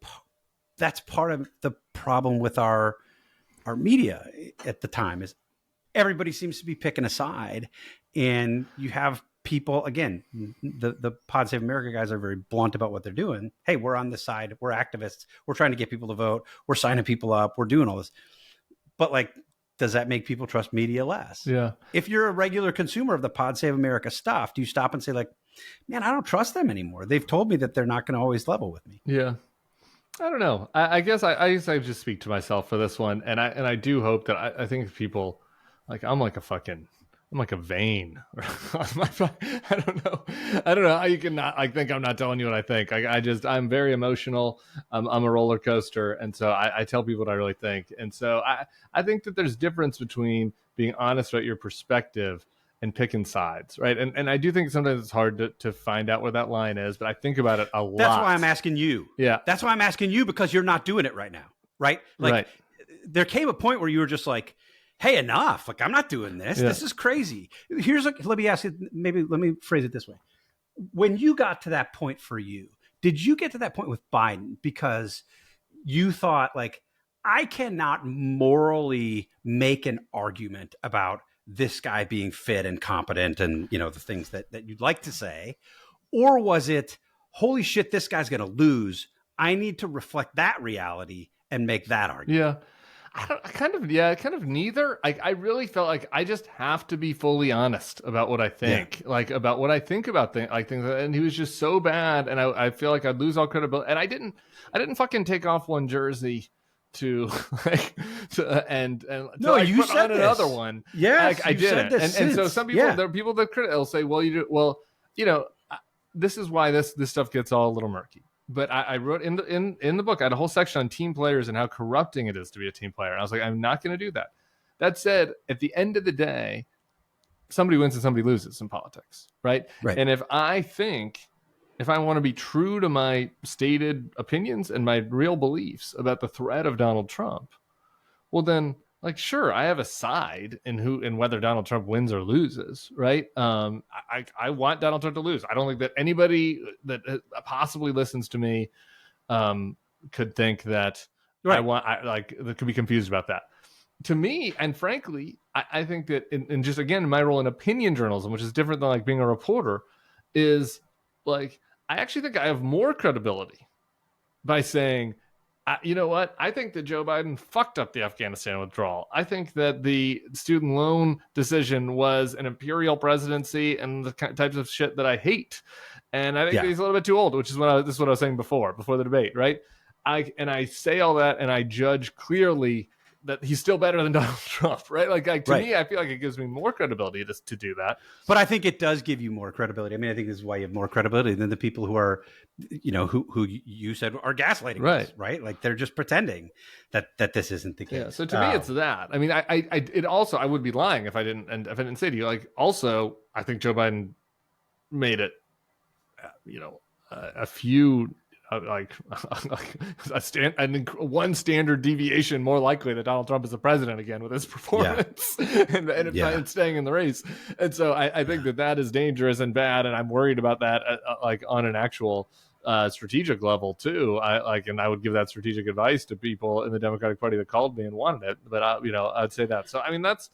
that's part of the problem with our media at the time, is everybody seems to be picking a side, and you have people, again, the Pod Save America guys are very blunt about what they're doing. Hey, we're on this side. We're activists. We're trying to get people to vote. We're signing people up. We're doing all this. But, like, does that make people trust media less? Yeah. If you're a regular consumer of the Pod Save America stuff, do you stop and say, like, man, I don't trust them anymore? They've told me that they're not going to always level with me. Yeah. I don't know. I guess I just speak to myself for this one. And I do hope that I think people, like, I'm like a vein. I don't know how you can not, like, think I'm not telling you what I think. I'm very emotional. I'm a roller coaster. And so I tell people what I really think. And so I think that there's difference between being honest about your perspective and picking sides, right? And I do think sometimes it's hard to find out where that line is, but I think about it a lot. That's why I'm asking you. Yeah. That's why I'm asking you, because you're not doing it right now, right? Like, there came a point where you were just like, hey, enough. Like, I'm not doing this. Yeah. This is crazy. Let me ask you, let me phrase it this way. When you got to that point for you, did you get to that point with Biden because you thought, like, I cannot morally make an argument about this guy being fit and competent and, the things that you'd like to say? Or was it, holy shit, this guy's going to lose. I need to reflect that reality and make that argument? Yeah. Kind of neither. I really felt like I just have to be fully honest about what I think, about what I think about things. And he was just so bad, and I feel like I'd lose all credibility. And I didn't fucking take off one jersey to and no, you put said on another one. Yeah, I did it. And so some people, there are people that will say, well, this is why this stuff gets all a little murky. But I wrote in the book, I had a whole section on team players and how corrupting it is to be a team player. And I was like, I'm not going to do that. That said, at the end of the day, somebody wins and somebody loses in politics, right? And if I think if I want to be true to my stated opinions and my real beliefs about the threat of Donald Trump, well then, like, sure, I have a side in whether Donald Trump wins or loses, right? I want Donald Trump to lose. I don't think that anybody that possibly listens to me could think that that could be confused about that. To me, and frankly, I think that in just, again, my role in opinion journalism, which is different than like being a reporter, is like, I actually think I have more credibility by saying, you know what? I think that Joe Biden fucked up the Afghanistan withdrawal. I think that the student loan decision was an imperial presidency and the types of shit that I hate. And I think that he's a little bit too old, which is this is what I was saying before the debate, right? I say all that, and I judge clearly that he's still better than Donald Trump, right? To me, I feel like it gives me more credibility to do that. But I think it does give you more credibility. I mean, I think this is why you have more credibility than the people who are, who you said are gaslighting us, right? Like, they're just pretending that this isn't the case. Yeah. So to me, it's that. I mean, I would be lying if I didn't say to you, like, also, I think Joe Biden made it, a few. One standard deviation more likely that Donald Trump is the president again with his performance and staying in the race. And so I think that is dangerous and bad, and I'm worried about that on an actual strategic level too. I would give that strategic advice to people in the Democratic Party that called me and wanted it. But I'd say that. So I mean, that's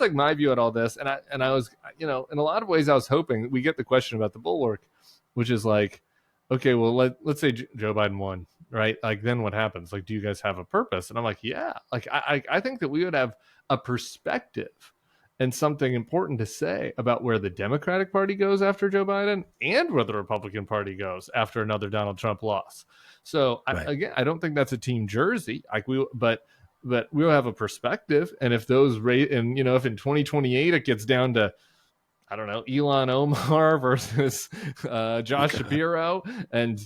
like my view at all this. And I was, in a lot of ways, I was hoping we get the question about the Bulwark, which is like, okay, well, let's say Joe Biden won, right? Like, then what happens? Like, do you guys have a purpose? And I'm like, yeah. Like, I think that we would have a perspective and something important to say about where the Democratic Party goes after Joe Biden and where the Republican Party goes after another Donald Trump loss. So, I don't think that's a team jersey. But we'll have a perspective. And if those if in 2028 it gets down to, I don't know, Ilhan Omar versus Josh Shapiro and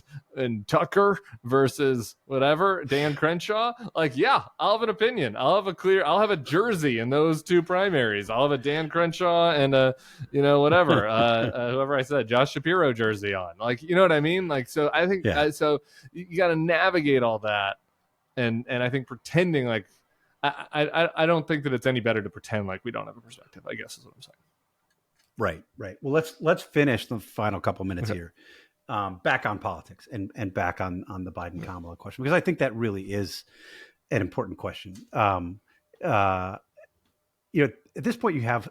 Tucker versus whatever, Dan Crenshaw. Like, yeah, I'll have an opinion. I'll have a jersey in those two primaries. I'll have a Dan Crenshaw and whoever I said, Josh Shapiro jersey on. Like, you know what I mean? Like, so I think so you got to navigate all that, and I think pretending like I don't think that it's any better to pretend like we don't have a perspective, I guess is what I'm saying. Right. Well, let's finish the final couple minutes here, back on politics and back on the Biden Kamala question, because I think that really is an important question. At this point, you have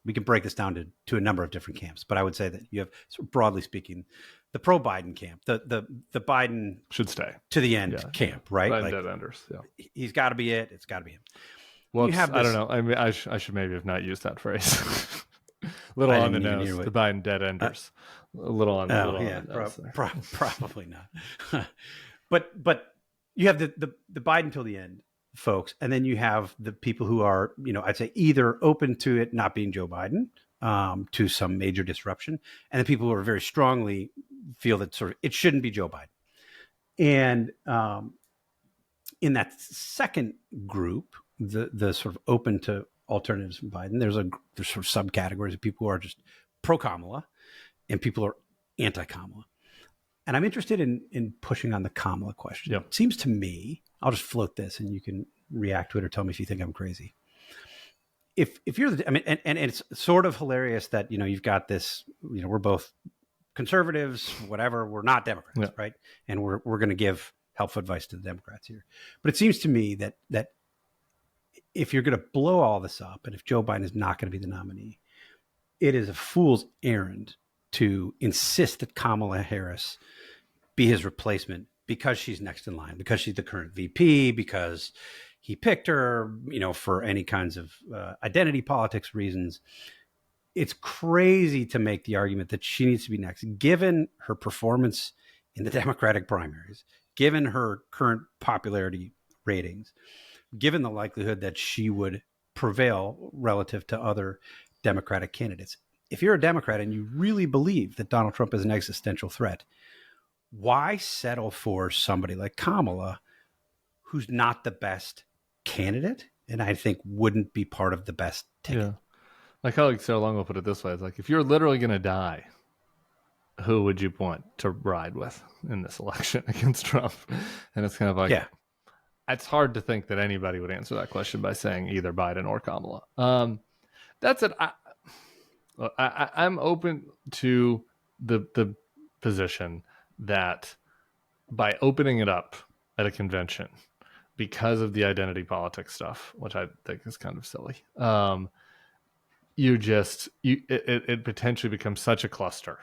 we can break this down to a number of different camps, but I would say that you have, sort of broadly speaking, the pro-Biden camp, the Biden should stay to the end camp, right? Biden dead enders. Yeah, he's got to be it. It's got to be him. Well, I don't know. I mean, I should maybe have not used that phrase. Little on the nose. The Biden dead enders. A little on the nose. Probably not. But you have the Biden till the end folks, and then you have the people who are, I'd say either open to it not being Joe Biden, to some major disruption, and the people who are very strongly feel that sort of it shouldn't be Joe Biden. And in that second group, the sort of open to alternatives from Biden, there's sort of subcategories of people who are just pro Kamala and people who are anti Kamala. And I'm interested in pushing on the Kamala question. It seems to me, I'll just float this and you can react to it or tell me if you think I'm crazy. If you're and it's sort of hilarious that, you've got this, we're both conservatives, whatever, we're not Democrats, right? And we're going to give helpful advice to the Democrats here. But it seems to me that if you're going to blow all this up, and if Joe Biden is not going to be the nominee, it is a fool's errand to insist that Kamala Harris be his replacement because she's next in line, because she's the current VP, because he picked her, for any kinds of identity politics reasons. It's crazy to make the argument that she needs to be next, given her performance in the Democratic primaries, given her current popularity ratings, given the likelihood that she would prevail relative to other Democratic candidates. If you're a Democrat and you really believe that Donald Trump is an existential threat, why settle for somebody like Kamala, who's not the best candidate, and I think wouldn't be part of the best ticket? Yeah. My colleague Sarah Long will put it this way. It's like, if you're literally going to die who would you want to ride with in this election against Trump? And it's kind of like, it's hard to think that anybody would answer that question by saying either Biden or Kamala. That's it. I'm open to the position that by opening it up at a convention because of the identity politics stuff, which I think is kind of silly, it potentially becomes such a cluster,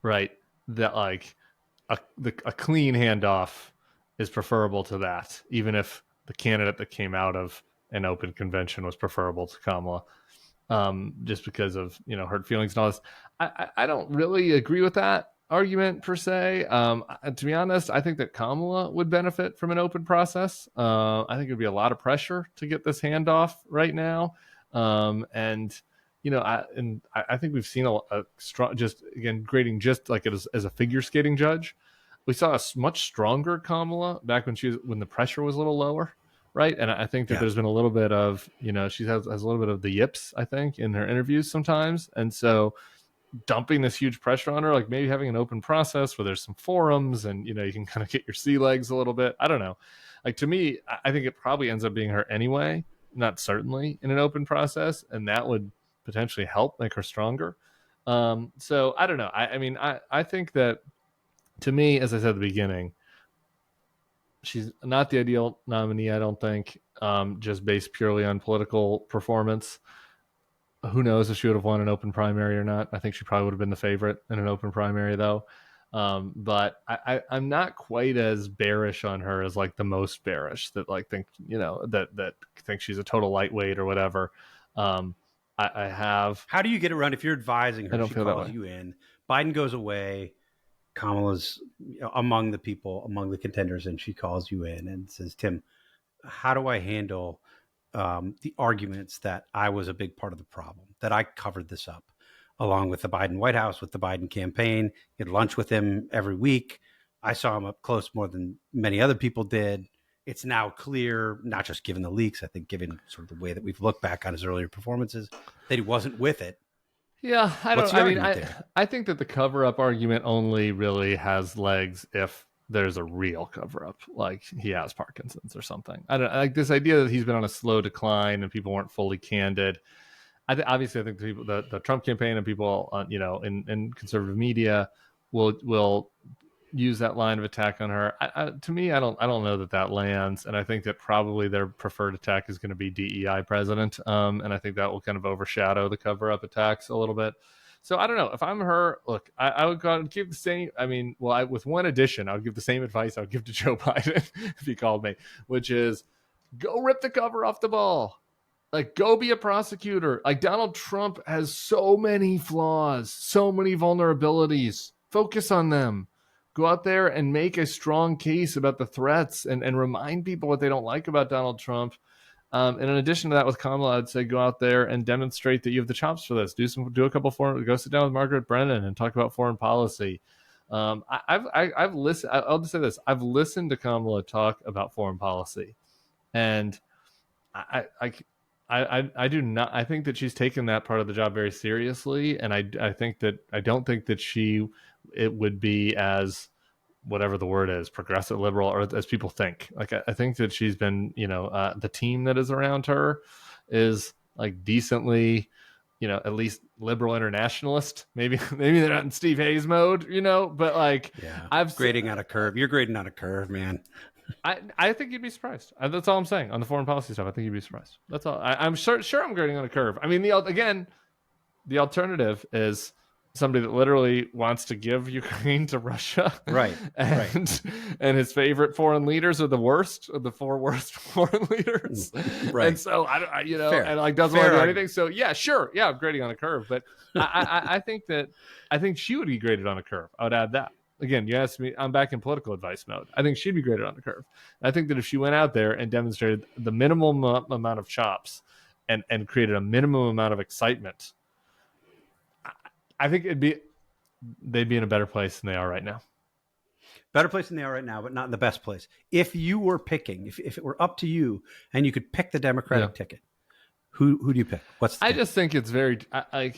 right? That like a clean handoff is preferable to that, even if the candidate that came out of an open convention was preferable to Kamala, just because of hurt feelings and all this. I don't really agree with that argument per se. To be honest, I think that Kamala would benefit from an open process. I think it'd be a lot of pressure to get this handoff right now, and I think we've seen a strong, just again grading just like as a figure skating judge. We saw a much stronger Kamala back when the pressure was a little lower, right? And I think that there's been a little bit of she has a little bit of the yips, I think, in her interviews sometimes, and so dumping this huge pressure on her, like maybe having an open process where there's some forums and you can kind of get your sea legs a little bit. I don't know. Like to me, I think it probably ends up being her anyway, not certainly in an open process, and that would potentially help make her stronger. So I don't know. I think that to me, as I said at the beginning, she's not the ideal nominee, I don't think, just based purely on political performance. Who knows if she would have won an open primary or not? I think she probably would have been the favorite in an open primary, though. But I'm not quite as bearish on her as like the most bearish that like think that think she's a total lightweight or whatever. I have. How do you get around if you're advising her? I don't she feel that calls way. you in. Biden goes away. Kamala's among the people, among the contenders, and she calls you in and says, "Tim, how do I handle the arguments that I was a big part of the problem, that I covered this up along with the Biden White House, with the Biden campaign, get lunch with him every week. I saw him up close more than many other people did. It's now clear, not just given the leaks, I think given sort of the way that we've looked back on his earlier performances, that he wasn't with it." Yeah, there? I think that the cover-up argument only really has legs if there's a real cover-up, like he has Parkinson's or something. I don't like this idea that he's been on a slow decline and people weren't fully candid. Obviously, I think the Trump campaign and people, in conservative media will use that line of attack on her. To me, I don't know that lands, and I think that probably their preferred attack is going to be DEI president, and I think that will kind of overshadow the cover-up attacks a little bit. So I don't know. If I'm her, look, I would go and give the same. With one addition, I would give the same advice I would give to Joe Biden if he called me, which is go rip the cover off the ball. Like, go be a prosecutor. Like, Donald Trump has so many flaws, so many vulnerabilities. Focus on them. Go out there and make a strong case about the threats and remind people what they don't like about Donald Trump. And in addition to that, with Kamala, I'd say go out there and demonstrate that you have the chops for this. Do a couple go sit down with Margaret Brennan and talk about foreign policy. I've listened. I'll just say this: I've listened to Kamala talk about foreign policy, and I do not. I think that she's taken that part of the job very seriously, and I don't think that it would be as whatever the word is, progressive liberal, or as people think. Like I think that she's been, the team that is around her is like decently, at least liberal internationalist. Maybe they're not in Steve Hayes mode, but like I've grading on a curve. You're grading on a curve, man. I think you'd be surprised. That's all I'm saying on the foreign policy stuff. I think you'd be surprised. That's all. I'm sure I'm grading on a curve. I mean, the alternative is somebody that literally wants to give Ukraine to Russia, right? And his favorite foreign leaders are the worst, of the four worst foreign leaders, right? And so and like doesn't want to do anything. So I'm grading on a curve, but I think she would be graded on a curve. I would add that. Again, you asked me, I'm back in political advice mode. I think she'd be graded on the curve. I think that if she went out there and demonstrated the minimum amount of chops and created a minimum amount of excitement, I think they'd be in a better place than they are right now. Better place than they are right now, but not in the best place. If you were picking, if it were up to you and you could pick the Democratic ticket, who do you pick? I just think it's very, I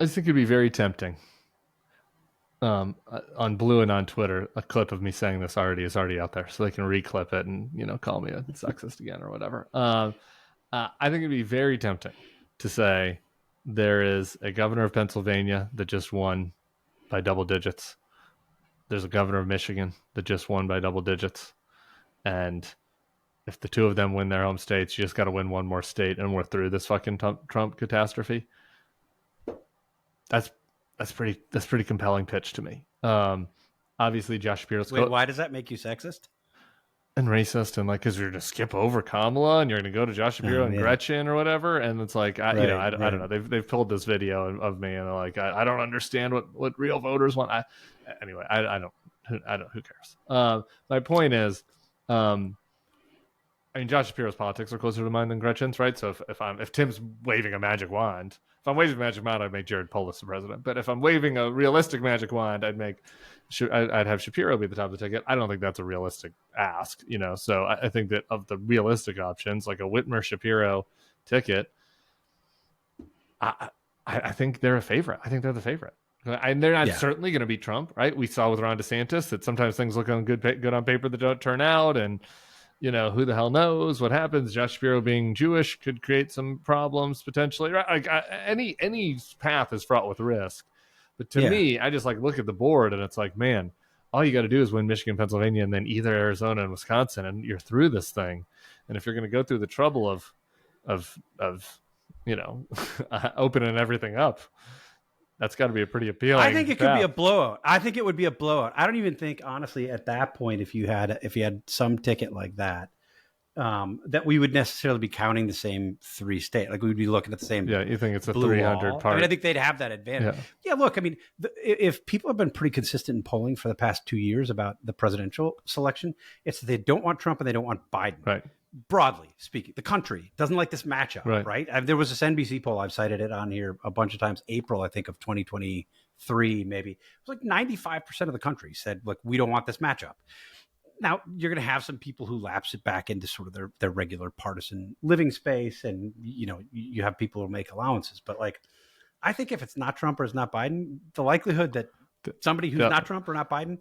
just think it'd be very tempting on Blue and on Twitter, a clip of me saying this is already out there, so they can reclip it and call me a sexist again or whatever. I think it'd be very tempting to say there is a governor of Pennsylvania that just won by double digits. There's a governor of Michigan that just won by double digits, and if the two of them win their home states, you just got to win one more state, and we're through this fucking Trump catastrophe. That's pretty compelling pitch to me. Obviously, Josh Shapiro's why does that make you sexist and racist, and because you're going to skip over Kamala and you're going to go to Josh Shapiro and Gretchen or whatever, and it's I don't know. They've pulled this video of me, and they're I don't understand what real voters want. I don't. Who cares? My point is, Josh Shapiro's politics are closer to mine than Gretchen's, right? So if Tim's waving a magic wand, I'd make Jared Polis the president. But if I'm waving a realistic magic wand, I'd have Shapiro be the top of the ticket. I don't think that's a realistic ask, So I think that of the realistic options, like a Whitmer Shapiro ticket, I think they're a favorite. I think they're the favorite. And they're not certainly going to beat Trump, right? We saw with Ron DeSantis that sometimes things look good on paper that don't turn out, and who the hell knows what happens. Josh Shapiro being Jewish could create some problems potentially, right? Any path is fraught with risk. But to me, I just look at the board and it's man, all you got to do is win Michigan, Pennsylvania, and then either Arizona and Wisconsin, and you're through this thing. And if you're going to go through the trouble of opening everything up, that's got to be a pretty appealing. I think it could be a blowout. I think it would be a blowout. I don't even think, honestly, at that point, if you had some ticket like that, that we would necessarily be counting the same three states. We would be looking at the same. Yeah, you think it's a 300 part? I think they'd have that advantage. Yeah, look, if people have been pretty consistent in polling for the past 2 years about the presidential selection, it's that they don't want Trump and they don't want Biden. Right. Broadly speaking, the country doesn't like this matchup, right? There was this NBC poll, I've cited it on here a bunch of times, April, I think, of 2023, maybe. It was 95% of the country said, look, we don't want this matchup. Now, you're going to have some people who lapse it back into sort of their regular partisan living space, and, you have people who make allowances. But, I think if it's not Trump or it's not Biden, the likelihood that somebody who's not Trump or not Biden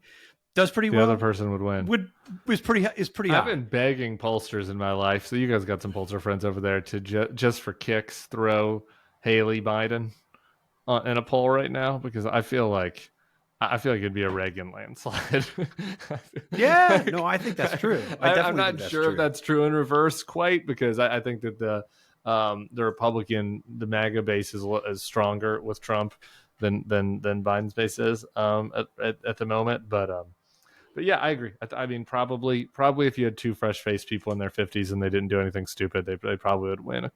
does pretty well. The other person would win. Is pretty high. I've been begging pollsters in my life, so you guys got some pollster friends over there, to just for kicks throw Haley Biden in a poll right now, because I feel like it'd be a Reagan landslide. I think that's true. I'm not sure if that's true in reverse quite, because I think that the Republican, the MAGA base is stronger with Trump than Biden's base is at the moment, but yeah, I agree. Probably if you had two fresh-faced people in their 50s and they didn't do anything stupid, they probably would win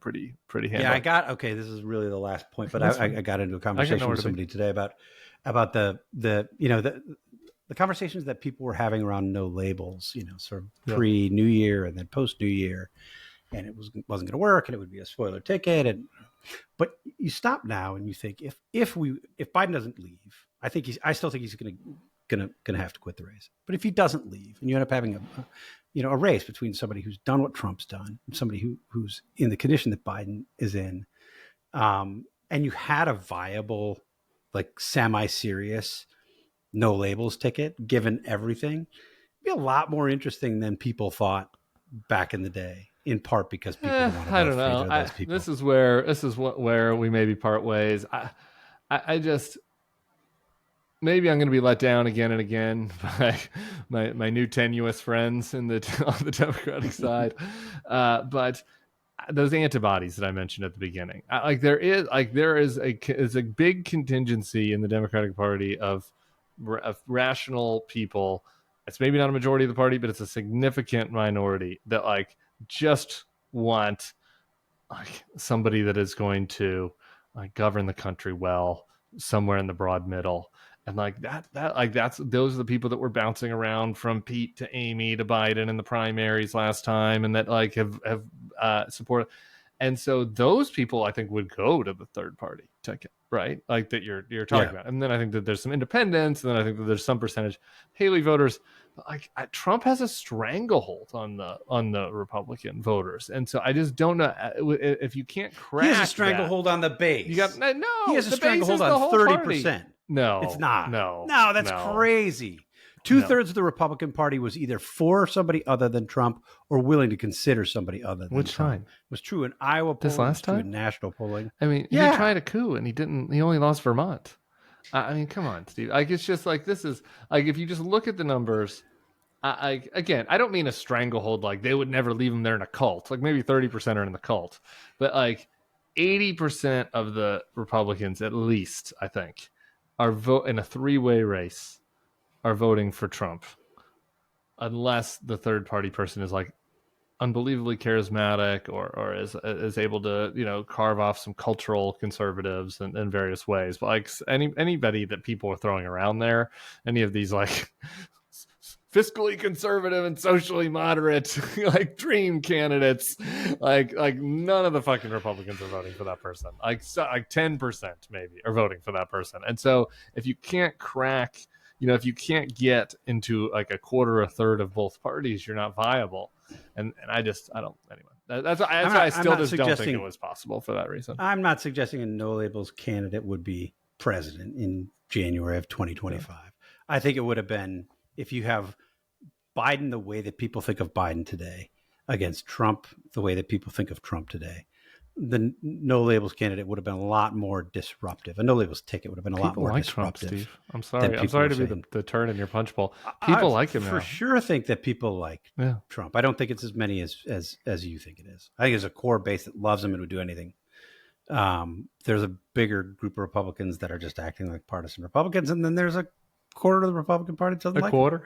pretty handily. Yeah, this is really the last point, but I got into a conversation with somebody today about the conversations that people were having around no labels, sort of pre-New Year and then post-New Year, and it wasn't going to work, and it would be a spoiler ticket, but you stop now and you think if Biden doesn't leave, I still think he's gonna have to quit the race. But if he doesn't leave, and you end up having a race between somebody who's done what Trump's done and somebody who's in the condition that Biden is in, and you had a viable, semi-serious, no labels ticket, given everything, it'd be a lot more interesting than people thought back in the day. In part because people I don't know. This is where we maybe part ways. I just, maybe I'm going to be let down again and again by my new tenuous friends on the Democratic side, but those antibodies that I mentioned at the beginning, there is a big contingency in the Democratic Party of rational people. It's maybe not a majority of the party, but it's a significant minority that just want somebody that is going to govern the country well, somewhere in the broad middle. And those are the people that were bouncing around from Pete to Amy to Biden in the primaries last time, and that have supported. And so those people, I think, would go to the third party ticket, right? That you're talking about. And then I think that there's some independents, and then I think that there's some percentage Haley voters. Trump has a stranglehold on the Republican voters, and so I just don't know if you can't crack. He has a stranglehold on the base. He has a stranglehold on 30%. No, It's not. No, That's crazy. 2/3 of the Republican Party was either for somebody other than Trump or willing to consider somebody other than Which Trump. time? It was true in Iowa polling. This last time? True in national polling. I mean, Yeah. he tried a coup and he didn't. He only lost Vermont. I mean, come on, Steve. Like, it's just like, this is like, if you just look at the numbers. Again, I don't mean a stranglehold. Like, they would never leave him there in a cult. Like, maybe 30% are in the cult, but like 80% of the Republicans, at least, I think, are vote in a 3-way race, are voting for Trump, unless the third party person is like unbelievably charismatic or is able to carve off some cultural conservatives in various ways. But like anybody that people are throwing around there, any of these like fiscally conservative and socially moderate like dream candidates, like none of the fucking Republicans are voting for that person. Like 10% maybe are voting for that person. And so if you can't crack, if you can't get into like a quarter or a third of both parties, you're not viable. And I don't anyway. That's why I still just don't think it was possible for that reason. I'm not suggesting a no labels candidate would be president in January of 2025. Yeah. I think it would have been, if you have Biden the way that people think of Biden today against Trump the way that people think of Trump today, the no labels candidate would have been a lot more disruptive. A no labels ticket would have been a lot more disruptive. Trump, Steve. I'm sorry to be the turn in your punch bowl. People like him now. For sure think that people like Trump. I don't think it's as many as you think it is. I think there's a core base that loves him and would do anything. There's a bigger group of Republicans that are just acting like partisan Republicans, and then there's a quarter of the Republican Party that doesn't like quarter.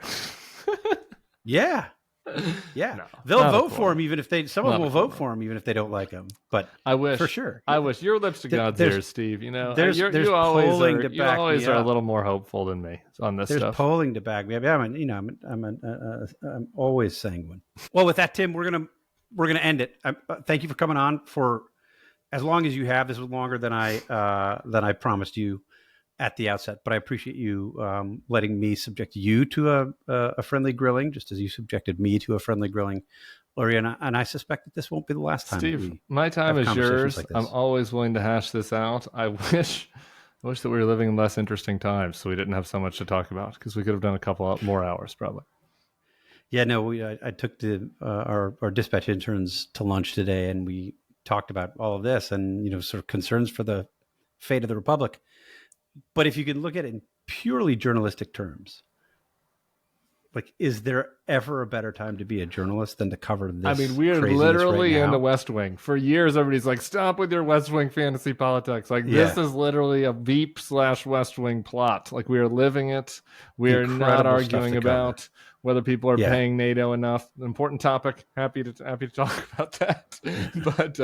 Yeah. No, they'll vote for him even if they. Some of them will vote for him even if they don't like him. But I wish, for sure, I wish your lips to God's ears, Steve. There's you polling always to back are me up. a little more hopeful than me on this there's stuff. There's polling to back me up. I'm always sanguine. Well, with that, Tim, we're gonna end it. Thank you for coming on for as long as you have. This was longer than I promised you at the outset, but I appreciate you letting me subject you to a friendly grilling, just as you subjected me to a friendly grilling, Lori. And I suspect that this won't be the last time. Steve, my time is yours. Like I'm always willing to hash this out. I wish that we were living in less interesting times, so we didn't have so much to talk about, because we could have done a couple more hours probably. Yeah, no, I took our dispatch interns to lunch today, and we talked about all of this and sort of concerns for the fate of the Republic. But if you can look at it in purely journalistic terms, like, is there ever a better time to be a journalist than to cover this? I mean, we are literally in the West Wing. For years, everybody's like, stop with your West Wing fantasy politics. Like, this is literally a Veep/West Wing plot. Like, we are living it. We are not arguing about whether people are paying NATO enough. Important topic. Happy to talk about that. But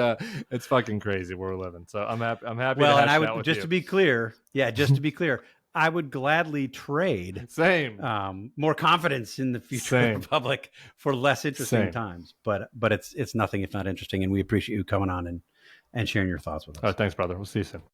it's fucking crazy where we're living. So I'm happy. Well, to and I would with just you. To be clear, I would gladly trade more confidence in the future of the Republic for less interesting times. But it's nothing if not interesting, and we appreciate you coming on and sharing your thoughts with us. Thanks, brother. We'll see you soon.